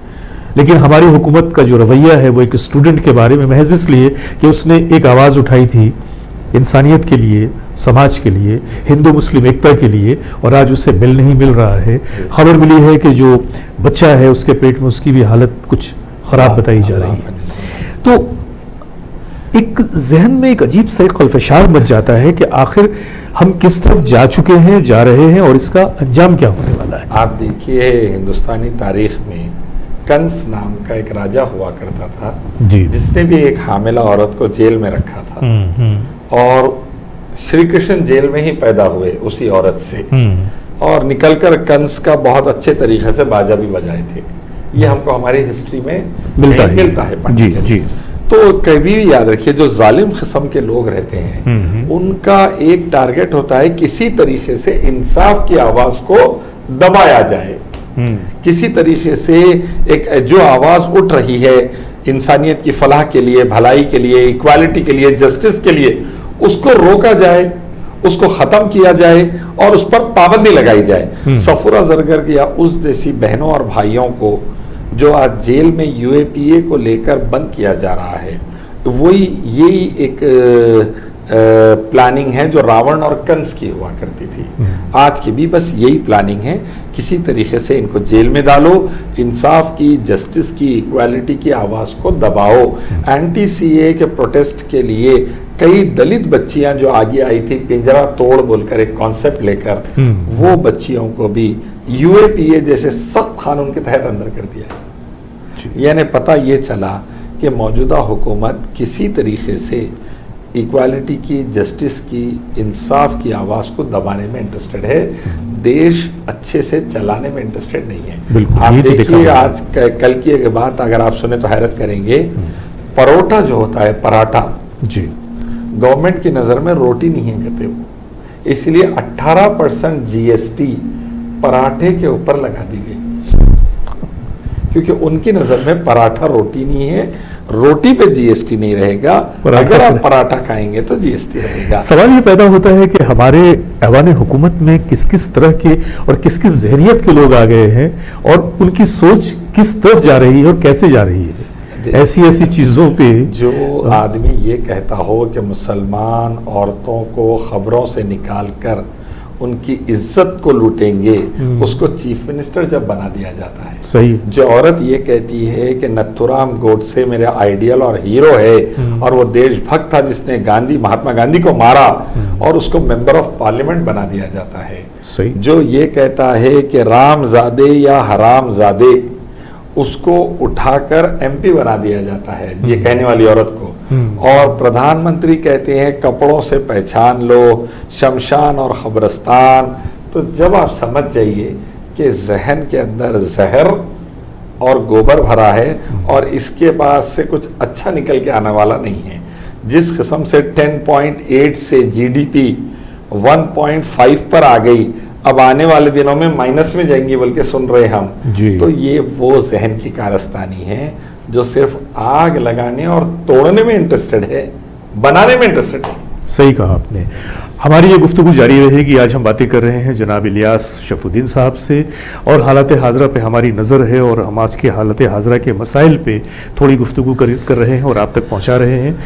लेकिन हमारी हुकूमत का जो रवैया है वो एक स्टूडेंट के बारे में महज इसलिए कि उसने एक आवाज़ उठाई थी इंसानियत के लिए, समाज के लिए, हिंदू मुस्लिम एकता के लिए, और आज उसे बिल नहीं मिल रहा है। खबर मिली है कि जो बच्चा है उसके पेट में, उसकी भी हालत कुछ ख़राब बताई जा रही है। तो एक जहन में एक अजीब सा खलफशार मच जाता है कि आखिर हम किस तरफ जा चुके हैं, जा रहे हैं, और इसका अंजाम क्या होने वाला है। आप देखिए, हिंदुस्तानी तारीख में कंस नाम का एक राजा हुआ करता था जी, जिसने भी एक हामिला औरत को जेल में रखा था, और श्री कृष्ण जेल में ही पैदा हुए उसी औरत से, और निकलकर कंस का बहुत अच्छे तरीके से बाजा भी बजाए थे। ये हमको हमारी हिस्ट्री में मिलता है जी जी। तो कभी भी याद रखिए, जो जालिम किस्म के लोग रहते हैं उनका एक टारगेट होता है किसी तरीके से इंसाफ की आवाज को दबाया जाए, किसी तरीके से एक जो आवाज उठ रही है इंसानियत की फलाह के लिए, भलाई के लिए, इक्वालिटी के लिए, जस्टिस के लिए, उसको रोका जाए, उसको खत्म किया जाए और उस पर पाबंदी लगाई जाए। सफूरा जरगर या उस जैसी बहनों और भाइयों को जो आज जेल में यूएपीए को लेकर बंद किया जा रहा है, तो वही यही एक प्लानिंग है जो रावण और कंस की हुआ करती थी। आज की भी बस यही प्लानिंग है, किसी तरीके से इनको जेल में डालो, इंसाफ की, जस्टिस की, इक्वालिटी की आवाज को दबाओ। एंटी सीए के प्रोटेस्ट के लिए कई दलित बच्चियां जो आगे आई थी पिंजरा तोड़ बोलकर एक कॉन्सेप्ट लेकर, वो बच्चियों को भी यूएपीए जैसे सख्त कानून के तहत अंदर कर दिया। यानी पता ये चला कि मौजूदा हुकूमत किसी तरीके से इक्वालिटी की, जस्टिस की, इंसाफ की आवाज़ को दबाने में इंटरेस्टेड है, देश अच्छे से चलाने में इंटरेस्टेड नहीं है। आप देखिए, आज कल की एक बात अगर आप सुने तो हैरत करेंगे, परोठा जो होता है, पराठा जी, गवर्नमेंट की नज़र में रोटी नहीं है कहते वो, इसलिए 18% जीएसटी पराठे के ऊपर लगा दी गई, क्योंकि उनकी नजर में पराठा रोटी नहीं है, रोटी पे जीएसटी नहीं रहेगा, अगर आप पराठा खाएंगे तो जीएसटी रहेगा। सवाल ये पैदा होता है कि हमारे ऐवान हुकूमत में किस किस तरह के और किस किस जहनियत के लोग आ गए हैं और उनकी सोच किस तरफ जा रही है और कैसे जा रही है। ऐसी ऐसी चीजों पे जो आदमी ये कहता हो कि मुसलमान औरतों को खबरों से निकालकर उनकी इज्जत को लूटेंगे, उसको चीफ मिनिस्टर जब बना दिया जाता है। सही। जो औरत ये कहती है कि नथुराम गोडसे मेरे आइडियल और हीरो है और वो देशभक्त था जिसने महात्मा गांधी को मारा, और उसको मेंबर ऑफ पार्लियामेंट बना दिया जाता है। सही। जो ये कहता है कि रामजादे या हरामजादे, उसको उठाकर एमपी बना दिया जाता है, ये कहने वाली औरत को। और प्रधानमंत्री कहते हैं कपड़ों से पहचान लो शमशान और खबरस्तान। तो जब आप समझ जाइए कि जहन के अंदर जहर और गोबर भरा है और इसके पास से कुछ अच्छा निकल के आने वाला नहीं है। जिस किस्म से 10.8 से जीडीपी 1.5 पर आ गई, अब आने वाले दिनों में माइनस में जाएंगी, बल्कि सुन रहे हम। तो ये वो जहन की कारस्तानी है जो सिर्फ आग लगाने और तोड़ने में इंटरेस्टेड है, बनाने में इंटरेस्टेड है। सही कहा आपने। हमारी ये गुफ्तगू जारी रहेगी। आज हम बातें कर रहे हैं जनाब इलियास शफुद्दीन साहब से, और हालत हाजरा पे हमारी नज़र है और हम आज के हालत हाजरा के मसाइल पे थोड़ी गुफ्तगू कर रहे हैं और आप तक पहुंचा रहे हैं।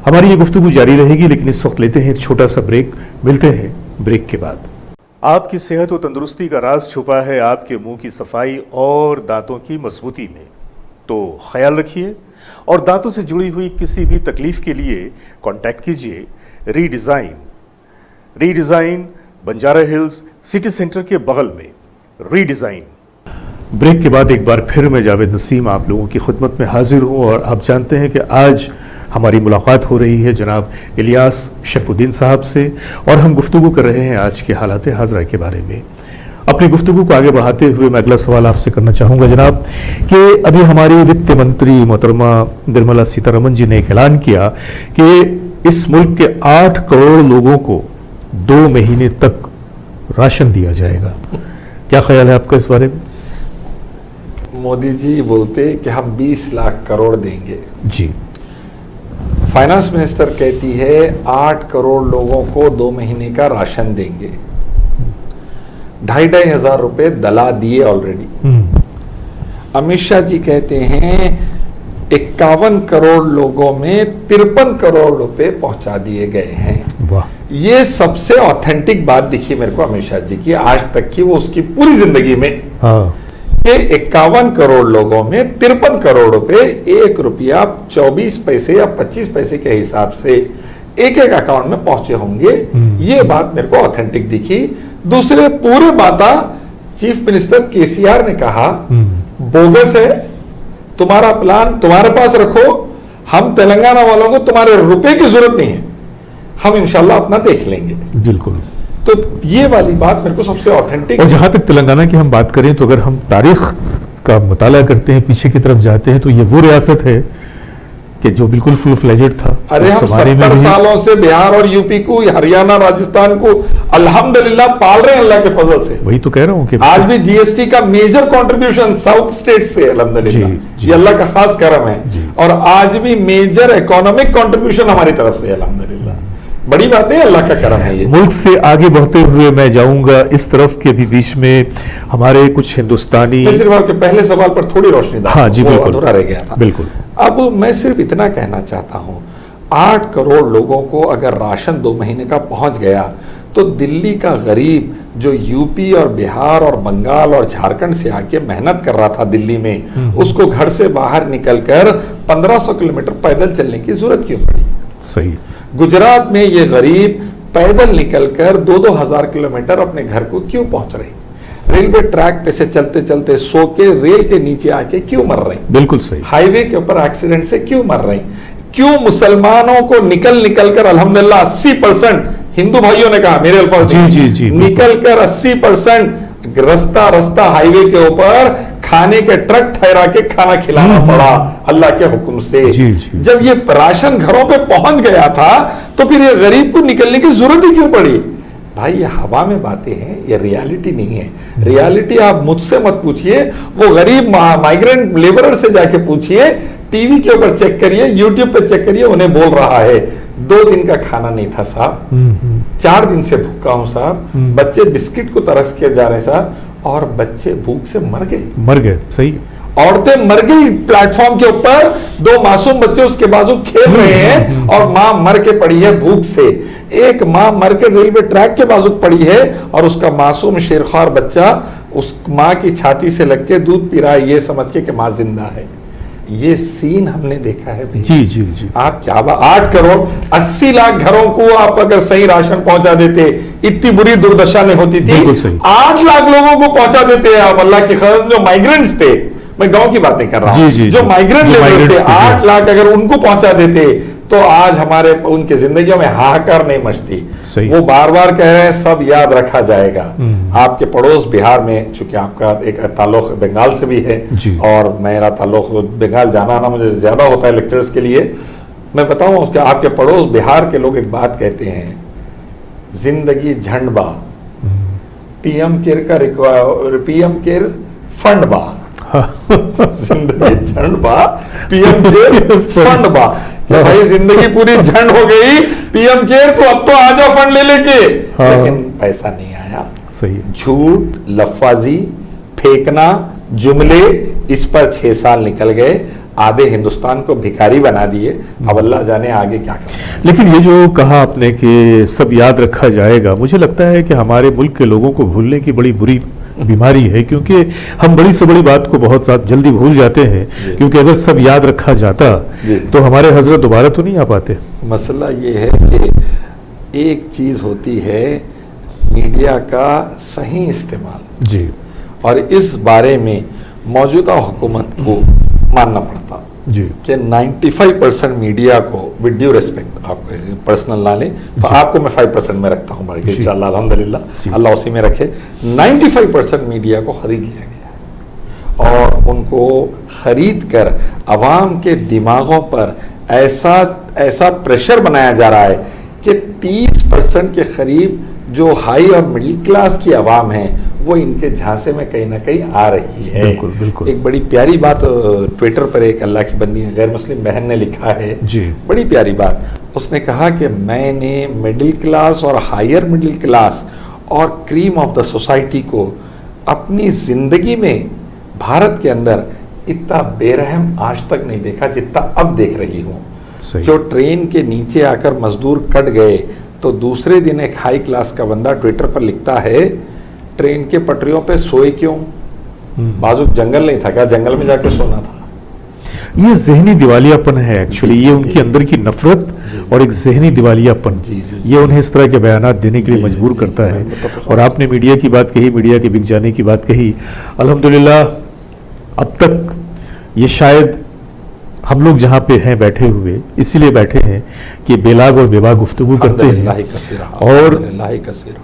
हमारी ये गुफ्तगू जारी रहेगी, लेकिन इस वक्त लेते हैं एक छोटा सा ब्रेक। मिलते हैं ब्रेक के बाद। आपकी सेहत और तंदुरुस्ती का राज छुपा है आपके मुंह की सफाई और दांतों की मजबूती में, तो ख्याल रखिए। और दांतों से जुड़ी हुई किसी भी तकलीफ के लिए कांटेक्ट कीजिए redesign Banjara hills city centre के बगल में। रीडिज़ाइन। ब्रेक के बाद एक बार फिर मैं जावेद नसीम आप लोगों की खिदमत में हाजिर हूँ, और आप जानते हैं कि आज हमारी मुलाकात हो रही है जनाब इलियास शफुद्दीन साहब से, और हम गुफ्तगू कर रहे हैं आज के हालात हाजरा के बारे में। अपनी गुफ्तगू को आगे बढ़ाते हुए मैं अगला सवाल आपसे करना चाहूँगा जनाब, कि अभी हमारी वित्त मंत्री मोहतरमा निर्मला सीतारमन जी ने एक ऐलान किया कि इस मुल्क के 8 करोड़ लोगों को 2 महीने तक राशन दिया जाएगा। क्या ख्याल है आपका इस बारे में? मोदी जी बोलते कि हम 20 लाख करोड़ देंगे जी। फाइनेंस मिनिस्टर कहती है 8 करोड़ लोगों को 2 महीने का राशन देंगे। 2,500 हजार रुपए दला दिए ऑलरेडी। अमित शाह जी कहते हैं 51 करोड़ लोगों में 53 करोड़ रुपए पहुंचा दिए गए हैं। वाह। ये सबसे ऑथेंटिक बात दिखी मेरे को अमित शाह जी की आज तक की, वो उसकी पूरी जिंदगी में। हाँ। 51 करोड़ लोगों में 53 करोड़ रुपए, 1 रुपया 24 पैसे या 25 पैसे के हिसाब से एक एक अकाउंट में पहुंचे होंगे। ये बात मेरे को ऑथेंटिक दिखी। दूसरे पूरे बात चीफ मिनिस्टर केसीआर ने कहा बोगस है, तुम्हारा प्लान तुम्हारे पास रखो, हम तेलंगाना वालों को तुम्हारे रुपए की जरूरत नहीं है, हम इंशाल्लाह अपना देख लेंगे। बिल्कुल। तो ये वाली बात मेरे को सबसे ऑथेंटिक। और जहां तक तेलंगाना की हम बात करें तो अगर हम तारीख का मुताला करते हैं, पीछे की तरफ जाते हैं, तो ये वो रियासत है कि जो बिल्कुल फुल फ्लेजेड था। अरे हम 70 सालों से बिहार और यूपी को, हरियाणा, राजस्थान को अल्हम्दुलिल्लाह पाल रहे हैं अल्लाह के फजल से। वही तो कह रहा हूं कि आज भी जीएसटी का मेजर कंट्रीब्यूशन साउथ स्टेट से अल्हम्दुलिल्लाह, ये अल्लाह का खास करम है। और आज भी मेजर इकोनॉमिक कंट्रीब्यूशन हमारी तरफ से अल्हम्दुलिल्लाह, बड़ी बात है, अल्लाह का करम है ये। मुल्क से आगे बढ़ते हुए मैं जाऊंगा इस तरफ के भी बीच में हमारे कुछ हिंदुस्तानी। मैं सिर्फ आपके पहले सवाल पर थोड़ी रोशनी डालूं। हाँ जी, बिल्कुल अधूरा रह गया था। बिल्कुल। अब मैं सिर्फ इतना कहना चाहता हूं, 8 करोड़ लोगों को अगर राशन 2 महीने का पहुंच गया, तो दिल्ली का गरीब जो यूपी और बिहार और बंगाल और झारखंड से आके मेहनत कर रहा था दिल्ली में, उसको घर से बाहर निकलकर 1500 किलोमीटर पैदल चलने की जरूरत क्यों पड़ी? सही। गुजरात में ये गरीब पैदल निकलकर 2-2 हजार किलोमीटर अपने घर को क्यों पहुंच रहे? रेलवे ट्रैक पे से चलते चलते सो के रेल के नीचे आके क्यों मर रहे? बिल्कुल सही। हाईवे के ऊपर एक्सीडेंट से क्यों मर रहे? क्यों मुसलमानों को निकल कर अल्हम्दुलिल्लाह 80%, हिंदू भाइयों ने कहा, मेरे अल्फाज जी, निकल कर 80% रास्ता हाईवे के ऊपर खाने के ट्रक ठहरा के खाना खिलाना पड़ा अल्लाह के हुक्म से। जब ये राशन घरों पे पहुंच गया था, तो फिर ये गरीब को निकलने की जरूरत ही क्यों पड़ी? भाई ये हवा में बातें हैं, ये रियलिटी नहीं है। रियलिटी आप मुझसे मत पूछिए, वो गरीब माइग्रेंट लेबरर से जाके पूछिए, टीवी के ऊपर चेक करिए, यूट्यूब पे चेक करिए, उन्हें बोल रहा है 2 दिन का खाना नहीं था साहब, 4 दिन से भूखा हूं साहब, बच्चे बिस्किट को तरस के जा रहे साहब, और बच्चे भूख से मर गए। सही, औरतें मर गई प्लेटफॉर्म के ऊपर, 2 मासूम बच्चे उसके बाजू खेल रहे हैं और मां मर के पड़ी है भूख से। एक मां मर के रेलवे ट्रैक के बाजू पड़ी है और उसका मासूम शेरख्वार बच्चा उस मां की छाती से लग के दूध पी रहा है, ये समझ के कि मां जिंदा है। ये सीन हमने देखा है भाई। जी जी जी। आप क्या 8 करोड़ 80 लाख घरों को आप अगर सही राशन पहुंचा देते, इतनी बुरी दुर्दशा नहीं होती थी। 8 लाख लोगों को पहुंचा देते आप, अल्लाह की खैर, जो माइग्रेंट्स थे, मैं गांव की बातें कर रहा हूं, जो माइग्रेंट लेबर थे, 8 लाख अगर उनको पहुंचा देते तो आज हमारे उनकी जिंदगियों में हाहाकार नहीं मचती। वो बार बार कह रहे हैं सब याद रखा जाएगा। आपके पड़ोस बिहार में, चूंकि आपका एक ताल्लुक बंगाल से भी है और मेरा ताल्लुक बंगाल जाना आना मुझे ज्यादा होता है लेक्चर्स के लिए, मैं बताऊं उसके आपके पड़ोस बिहार के लोग एक बात कहते हैं, जिंदगी झंडबा, पीएम केयर फंड बा। जिंदगी झंड बा, पीएम केयर फंड बा। भाई जिंदगी पूरी झंड हो गई, पीएम केयर तो अब तो आ जाओ फंड ले लेके, लेकिन पैसा नहीं आया। सही, झूठ, लफ्फाजी, फेंकना, जुमले, इस पर 6 साल निकल गए, आधे हिंदुस्तान को भिखारी बना दिए। अब अल्लाह जाने आगे क्या करें। लेकिन ये जो कहा आपने कि सब याद रखा जाएगा, मुझे लगता है कि हमारे मुल्क के लोगों को भूलने की बड़ी बुरी बीमारी है, क्योंकि हम बड़ी से बड़ी बात को बहुत जल्दी भूल जाते हैं। क्योंकि अगर सब याद रखा जाता तो हमारे हजरत दोबारा तो नहीं आ पाते। मसला ये है कि एक चीज होती है मीडिया का सही इस्तेमाल जी, और इस बारे में मौजूदा हुकूमत को मानना पड़ता जी कि 95% मीडिया को, विद ड्यू रिस्पेक्ट, आप पर्सनल ना लें, आपको मैं 5% में रखता हूं भाई, इंशाल्लाह अल्हम्दुलिल्लाह, अल्लाह उसी में रखे। 95% मीडिया को खरीद लिया गया और उनको खरीद कर अवाम के दिमागों पर ऐसा प्रेशर बनाया जा रहा है कि 30% के करीब जो हाई और मिडिल क्लास की अवाम है वो इनके झांसे में कहीं ना कहीं आ रही है। बिल्कुल, बिल्कुल। एक बड़ी प्यारी बात ट्विटर पर एक अल्लाह की बंदी गैर मुस्लिम बहन ने लिखा है जी, बड़ी प्यारी बात। उसने कहा कि मैंने मिडिल क्लास और हायर मिडिल क्लास और क्रीम ऑफ द सोसाइटी को अपनी जिंदगी में भारत के अंदर इतना बेरहम आज तक नहीं देखा जितना अब देख रही हूँ। जो ट्रेन के नीचे आकर मजदूर कट गए तो दूसरे दिन एक हाई क्लास का बंदा ट्विटर पर लिखता है, ट्रेन के पटरियों पे सोए क्यों? बाजू जंगल नहीं था क्या? जंगल में जाके सोना था। ये जहनी दिवालियापन है एक्चुअली, ये उनकी अंदर की नफरत और एक जहनी दिवालियापन, ये उन्हें इस तरह के बयानात देने के लिए मजबूर करता है। और आपने मीडिया की बात कही, मीडिया के बिक जाने की बात कही, अल्हम्दुलिल्लाह अब तक ये शायद हम लोग जहाँ पे हैं बैठे हुए इसीलिए बैठे हैं कि बेलाग और बेबा गुफ्तगू करते हैं, और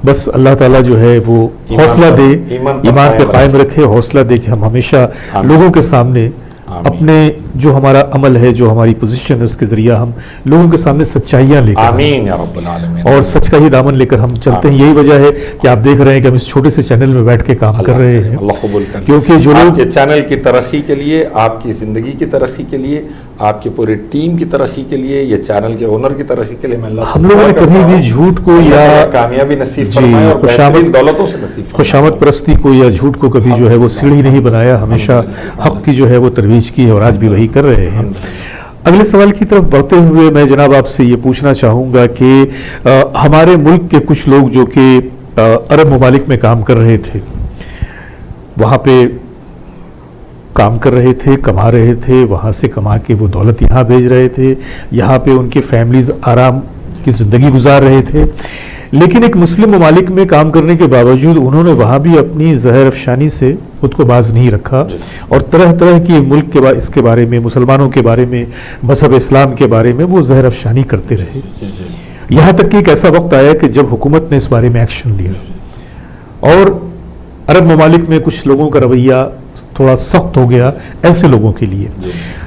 बस अल्लाह ताला जो है वो हौसला दे, ईमान पे कायम रखे, हौसला दे कि हम हमेशा लोगों के सामने अपने जो हमारा अमल है, जो हमारी पोजीशन है, उसके जरिए हम लोगों के सामने सच्चाइयां लेकर, आमीन या रब्बुल आलमीन, और सच का ही दामन लेकर हम चलते हैं। यही वजह है कि आप देख रहे हैं कि हम इस छोटे से चैनल में बैठ के काम कर रहे हैं। अल्लाह कबूल करे। क्योंकि जो लोग आपके चैनल की तरक्की के लिए, आपकी जिंदगी की तरक्की के लिए, आपकी पूरी टीम की तरक्की के लिए, ये चैनल के ओनर की तरक्की के लिए मैं अल्लाह हम लोगों ने कभी भी झूठ को या कामयाबी नसीब फरमाए और बेहतरीन दौलतों से नसीब, खुशामद परस्ती को या झूठ को कभी जो है वो सीढ़ी नहीं बनाया, हमेशा हक की जो है वो तरवीज की है, और आज भी वही कर रहे हैं। अगले सवाल की तरफ बढ़ते हुए मैं जनाब आपसे ये पूछना चाहूँगा कि हमारे मुल्क के कुछ लोग जो कि अरब ममालिक में काम कर रहे थे, वहाँ पे काम कर रहे थे, कमा रहे थे, वहाँ से कमा के वो दौलत यहाँ भेज रहे थे, यहाँ पे उनके फैमिलीज आराम की ज़िंदगी गुजार रहे थे, लेकिन एक मुस्लिम ममालिक में काम करने के बावजूद उन्होंने वहाँ भी अपनी जहर अफशानी से खुद को बाज नहीं रखा, और तरह तरह की मुल्क के इसके बारे में, मुसलमानों के बारे में, मजहब इस्लाम के बारे में वो जहर अफशानी करते रहे। यहाँ तक कि एक ऐसा वक्त आया कि जब हुकूमत ने इस बारे में एक्शन लिया और अरब ममालिक में कुछ लोगों का रवैया थोड़ा सख्त हो गया ऐसे लोगों के लिए।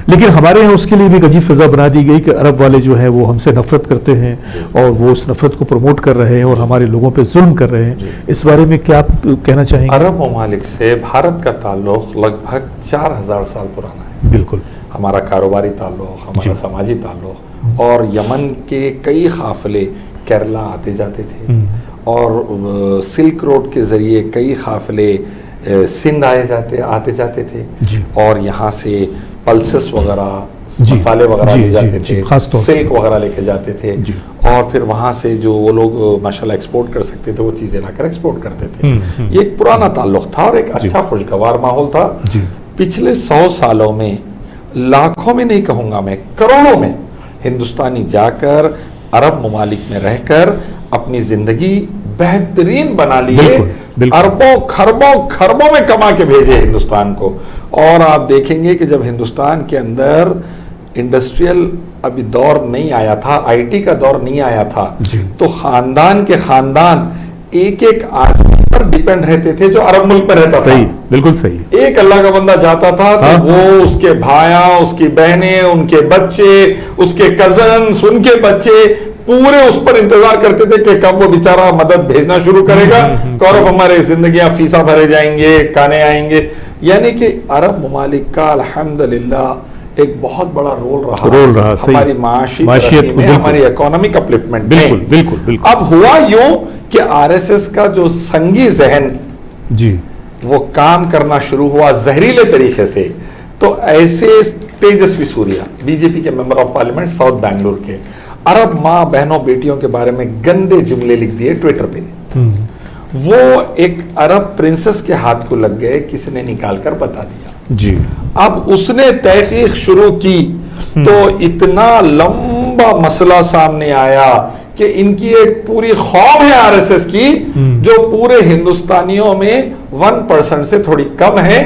लेकिन हमारे यहाँ उसके लिए भी एक अजीब फिजा बना दी गई कि अरब वाले जो हैं वो हमसे नफरत करते हैं और वो उस नफरत को प्रमोट कर रहे हैं और हमारे लोगों पे जुल्म कर रहे हैं। इस बारे में क्या आप कहना चाहेंगे? अरब ममालिक से भारत का ताल्लुक लगभग 4000 साल पुराना है। बिल्कुल। हमारा कारोबारी ताल्लुक, हमारा समाजी ताल्लुक, और यमन के कई काफिले केरला आते जाते थे और सिल्क रोड के जरिए कई काफिले सिंध आते जाते थे और यहाँ से पल्सेस वगैरह, मसाले वगैरह ले जाते थे, सिल्क वगैरह लेके जाते थे और फिर वहाँ से जो वो लोग माशाल्लाह एक्सपोर्ट कर सकते थे वो चीज़ें लाकर एक्सपोर्ट करते थे। ये एक पुराना ताल्लुक था और एक अच्छा खुशगवार माहौल था। पिछले 100 सालों में लाखों में नहीं कहूँगा मैं, करोड़ों में हिंदुस्तानी जाकर अरब ममालिक में रहकर अपनी जिंदगी बेहतरीन बना लिए, अरबों खरबों में कमा के भेजे हिंदुस्तान को। और आप देखेंगे कि जब हिंदुस्तान के अंदर इंडस्ट्रियल अभी दौर नहीं आया था, आईटी का दौर नहीं आया था, तो खानदान के खानदान एक आदमी पर डिपेंड रहते थे जो अरब मुल्क में रहता था। बिल्कुल सही। एक अल्लाह का बंदा जाता था तो वो, उसके भाया, उसकी बहनें, उनके बच्चे, उसके कजन्स, उनके बच्चे पूरे उस पर इंतजार करते थे कि कब वो बेचारा मदद भेजना शुरू करेगा, कब हमारे जिंदगियां फीसा भरे जाएंगे, खाने आएंगे। यानी कि अरब ममालिक का अल्हम्दुलिल्लाह एक बहुत बड़ा रोल रहा हमारी माशियत में, हमारी इकोनॉमिक अपलिफ्टमेंट में। बिल्कुल। अब हुआ यूं कि आरएसएस का जो संगी जहन वो काम करना शुरू हुआ जहरीले तरीके से। तो ऐसे तेजस्वी सूर्या, बीजेपी के member of parliament south Bangalore के, अरब माँ बहनों बेटियों के बारे में गंदे जुमले लिख दिए ट्विटर पे। वो एक अरब प्रिंसेस के हाथ को लग गए, किसी ने निकाल कर बता दिया। अब उसने तहकीक शुरू की तो इतना लंबा मसला सामने आया कि इनकी एक पूरी खौफ है आरएसएस की, जो पूरे हिंदुस्तानियों में 1% से थोड़ी कम है,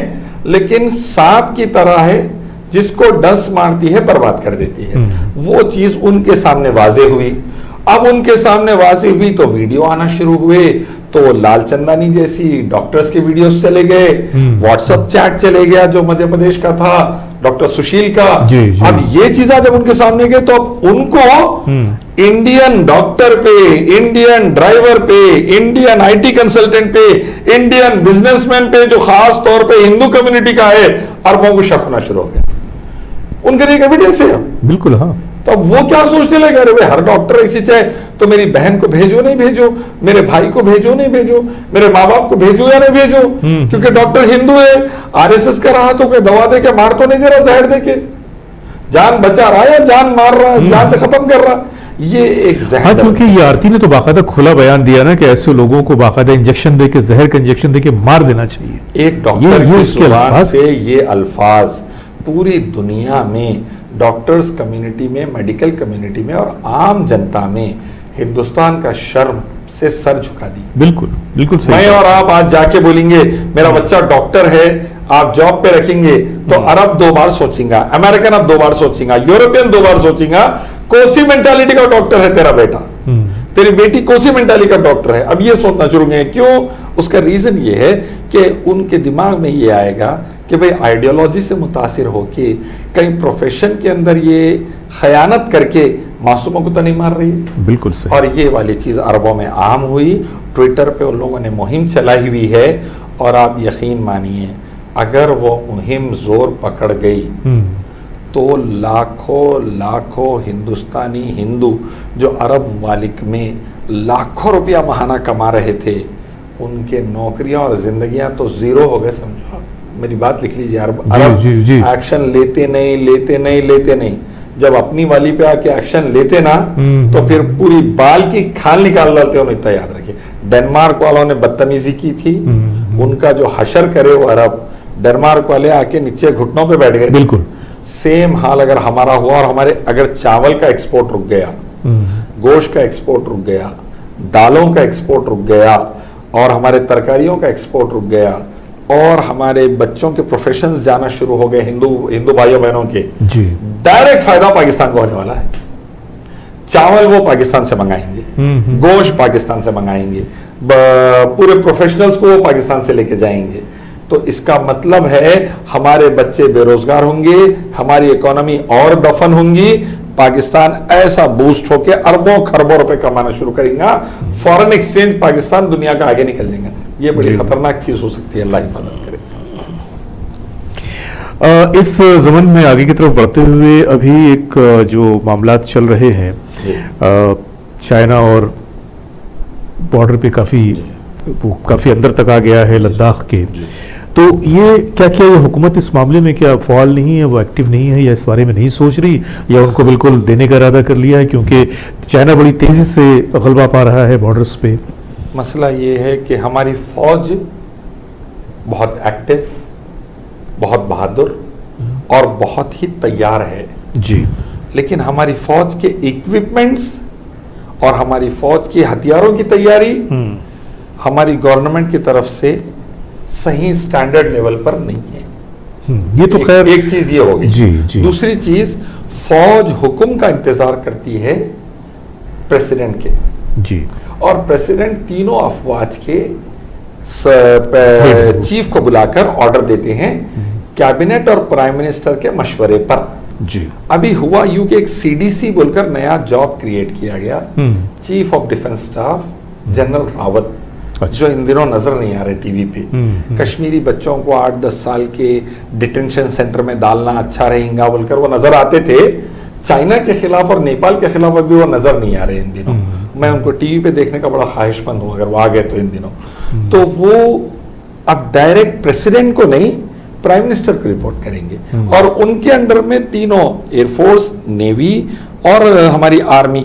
लेकिन सांप की तरह है, जिसको डंस मारती है बर्बाद कर देती है। वो चीज उनके सामने वाजे हुई। अब उनके सामने वाजे हुई तो वीडियो आना शुरू हुए, तो लालचंदानी जैसी डॉक्टर्स के वीडियोस चले गए, व्हाट्सएप चैट चले गया जो मध्य प्रदेश का था, डॉक्टर सुशील का। अब ये चीजें जब उनके सामने गए तो अब उनको इंडियन डॉक्टर पे, इंडियन ड्राइवर पे, इंडियन आईटी कंसल्टेंट पे, इंडियन बिजनेसमैन पे जो खास तौर पे हिंदू कम्युनिटी का है, अरबों को शक होना शुरू हो गया। उनके लिए एविडेंस है। बिल्कुल। हाँ। तो अब वो क्या सोचने लगे, अरे भाई हर डॉक्टर ऐसी चाहे तो मेरी बहन को भेजो नहीं भेजो, मेरे भाई को भेजो नहीं भेजो, मेरे माँ बाप को भेजो या नहीं भेजो, क्योंकि डॉक्टर हिंदू है। आरएसएस का रहा तो कोई दवा दे के मार तो नहीं दे रहा, जहर दे के जान बचा रहा है या जान मार रहा है, जान से खत्म कर रहा। ये एक जहर। हाँ, क्योंकि ये आरती ने तो बाकायदा खुला बयान दिया ना कि ऐसे लोगों को बाकायदा इंजेक्शन दे के, जहर का इंजेक्शन दे के मार देना चाहिए। एक डॉक्टर की जुबान से ये अल्फाज पूरी दुनिया में, डॉक्टर्स कम्युनिटी में, मेडिकल कम्युनिटी में और आम जनता में हिंदुस्तान का शर्म से सर झुका दी। बिल्कुल सही। मैं और आप आज जाके बोलेंगे मेरा बच्चा डॉक्टर है, आप जॉब पे रखेंगे, तो अरब 2 बार सोचेगा, अमेरिकन अब 2 बार सोचेगा, यूरोपियन 2 बार सोचेगा। कोसी मेंटालिटी का डॉक्टर है तेरा बेटा, तेरी बेटी कोसी मेंटालिटी का डॉक्टर है। अब ये सोचना शुरू हुए। क्यों? उसका रीजन ये है कि उनके दिमाग में ये आएगा कि भाई आइडियोलॉजी से मुतासिर होके कहीं प्रोफेशन के अंदर ये खयानत करके मासूमों को तो नहीं मार रही है। बिल्कुल सही। और ये वाली चीज अरबों में आम हुई। ट्विटर पे उन लोगों ने मुहिम चलाई हुई है और आप यकीन मानिए अगर वो मुहिम जोर पकड़ गई तो लाखों हिंदुस्तानी हिंदू जो अरब ममालिक में लाखों रुपया माहाना कमा रहे थे, उनके नौकरियां और जिंदगियां तो जीरो हो गए। समझो, मेरी बात लिख लीजिए। अरब एक्शन लेते नहीं। जब अपनी वाली पे आके एक्शन लेते ना तो फिर पूरी बाल की खाल निकाल डालते हो। इतना याद रखिए, डेनमार्क वालों ने बदतमीजी की थी, उनका जो हशर करे वो अरब, डेनमार्क वाले आके नीचे घुटनों पे बैठ गए। बिल्कुल सेम हाल अगर हमारा हुआ और हमारे अगर चावल का एक्सपोर्ट रुक गया, गोश्त का एक्सपोर्ट रुक गया, दालों का एक्सपोर्ट रुक गया और हमारे तरकारियों का एक्सपोर्ट रुक गया और हमारे बच्चों के प्रोफेशंस जाना शुरू हो गए, हिंदू भाइयों बहनों के, डायरेक्ट फायदा पाकिस्तान को होने वाला है। चावल वो पाकिस्तान से मंगाएंगे, गोश्त पाकिस्तान से मंगाएंगे, पूरे प्रोफेशनल्स को वो पाकिस्तान से लेके जाएंगे। तो इसका मतलब है हमारे बच्चे बेरोजगार होंगे, हमारी इकोनॉमी और दफन होंगी, पाकिस्तान ऐसा बूस्ट होकर अरबों खरबों रुपए कमाना शुरू करेगा, फॉरेन एक्सचेंज पाकिस्तान दुनिया का आगे निकल जाएगा। ये बड़ी खतरनाक चीज हो सकती है, अल्लाह हिफाजत करे। इस ज़मन में आगे की तरफ बढ़ते हुए अभी एक जो मामलात चल रहे हैं चाइना और बॉर्डर पे काफ़ी अंदर तक आ गया है लद्दाख के, तो ये क्या ये हुकूमत इस मामले में क्या फ़ाल नहीं है, वो एक्टिव नहीं है, या इस बारे में नहीं सोच रही, या उनको बिल्कुल देने का इरादा कर लिया है क्योंकि चाइना बड़ी तेज़ी से गलबा पा रहा है बॉर्डर्स पे? मसला ये है कि हमारी फौज बहुत एक्टिव, बहुत बहादुर और बहुत ही तैयार है जी, लेकिन हमारी फौज के इक्विपमेंट्स और हमारी फौज की हथियारों की तैयारी हमारी गवर्नमेंट की तरफ से सही स्टैंडर्ड लेवल पर नहीं है। ये तो खैर एक चीज ये होगी। जी। दूसरी चीज, फौज हुक्म का इंतजार करती है प्रेसिडेंट के जी, और प्रेसिडेंट तीनों अफवाज के चीफ को बुलाकर ऑर्डर देते हैं कैबिनेट और प्राइम मिनिस्टर के मशवरे पर। जी, अभी हुआ यूं कि एक सीडीसी बोलकर नया जॉब क्रिएट किया गया, chief of defence staff general Rawat, जो इन दिनों नजर नहीं आ रहे टीवी पे। कश्मीरी बच्चों को 8-10 साल के डिटेंशन सेंटर में डालना अच्छा रहेगा बोलकर वो नजर आते थे। चाइना के खिलाफ और नेपाल के खिलाफ अभी वो नजर नहीं आ रहे इन दिनों। मैं उनको टीवी पे देखने का बड़ा ख्वाहिशमंद हूं, अगर वो आ गए तो इन दिनों। तो वो अब डायरेक्ट प्रेसिडेंट को नहीं, प्राइम मिनिस्टर को रिपोर्ट करेंगे और उनके अंडर में तीनों एयरफोर्स, नेवी और हमारी आर्मी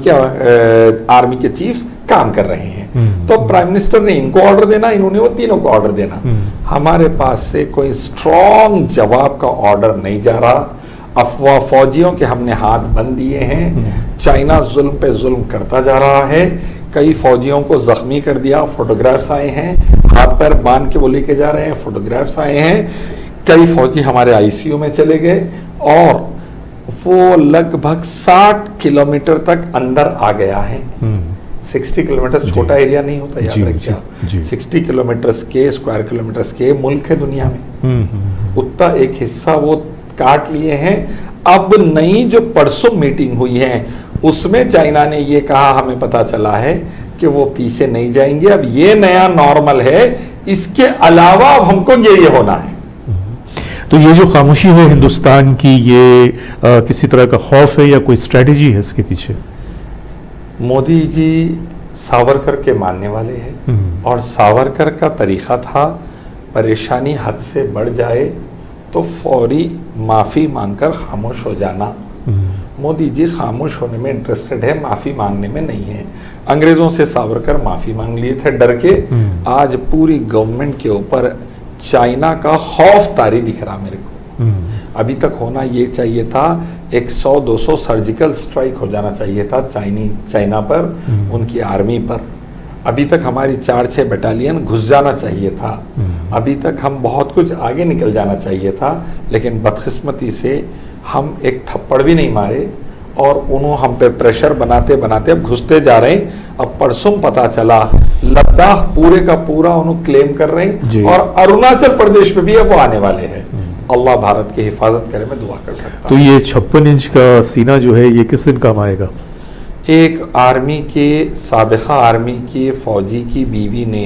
के चीफ्स काम कर रहे हैं। तो प्राइम मिनिस्टर ने इनको ऑर्डर देना, इन्होंने वो तीनों को ऑर्डर देना। हमारे पास से कोई स्ट्रॉन्ग जवाब का ऑर्डर नहीं जा रहा। अफवाह फौजियों के हमने हाथ बंद दिए हैं। चाइना जुल्म पे जुल्म करता जा रहा है, कई फौजियों को जख्मी कर दिया, फोटोग्राफ्स आए हैं, हाथ पैर बांध के वो लेके जा रहे हैं, फोटोग्राफ्स आए हैं। कई फौजी हमारे आईसीयू में चले गए और वो लगभग 60 किलोमीटर तक अंदर आ गया है। 60 किलोमीटर छोटा एरिया नहीं होता, याद रखिए आप। 60 किलोमीटर के स्क्वायर किलोमीटर के मुल्क है दुनिया में, उतना एक हिस्सा वो काट लिए हैं। अब नई जो परसों मीटिंग हुई है उसमें चाइना ने ये कहा, हमें पता चला है कि वो पीछे नहीं जाएंगे, अब ये नया नॉर्मल है, इसके अलावा अब हमको ये होना है। तो ये जो खामोशी है हिंदुस्तान की, ये किसी तरह का खौफ है या कोई स्ट्रेटेजी है इसके पीछे? मोदी जी सावरकर के मानने वाले हैं और सावरकर का तरीका था परेशानी हद से बढ़ जाए तो फौरी माफी मांगकर खामोश हो जाना। मोदी जी खामोश होने में इंटरेस्टेड है, माफी मांगने में नहीं है। अंग्रेजों से सावरकर माफी मांग लिए थे डर के। आज पूरी गवर्नमेंट के ऊपर चाइना का खौफ तारी दिख रहा मेरे को। अभी तक होना ये चाहिए था 100-200 सर्जिकल स्ट्राइक हो जाना चाहिए था चाइना पर, उनकी आर्मी पर। अभी तक हमारी 4-6 बटालियन घुस जाना चाहिए था। अभी तक हम बहुत कुछ आगे निकल जाना चाहिए था, लेकिन बदकिस्मती से हम एक थप्पड़ भी नहीं मारे और उन्होंने हम पे प्रेशर बनाते बनाते अब घुसते जा रहे हैं। अब परसों पता चला लद्दाख पूरे का पूरा उन्होंने क्लेम कर रहे हैं और अरुणाचल प्रदेश पे भी अब वो आने वाले हैं। अल्लाह भारत की हिफाजत करे, मैं दुआ कर सकता हूं। तो ये 56 इंच का सीना जो है ये किस दिन काम आएगा? एक आर्मी के साबिका आर्मी के फौजी की बीवी ने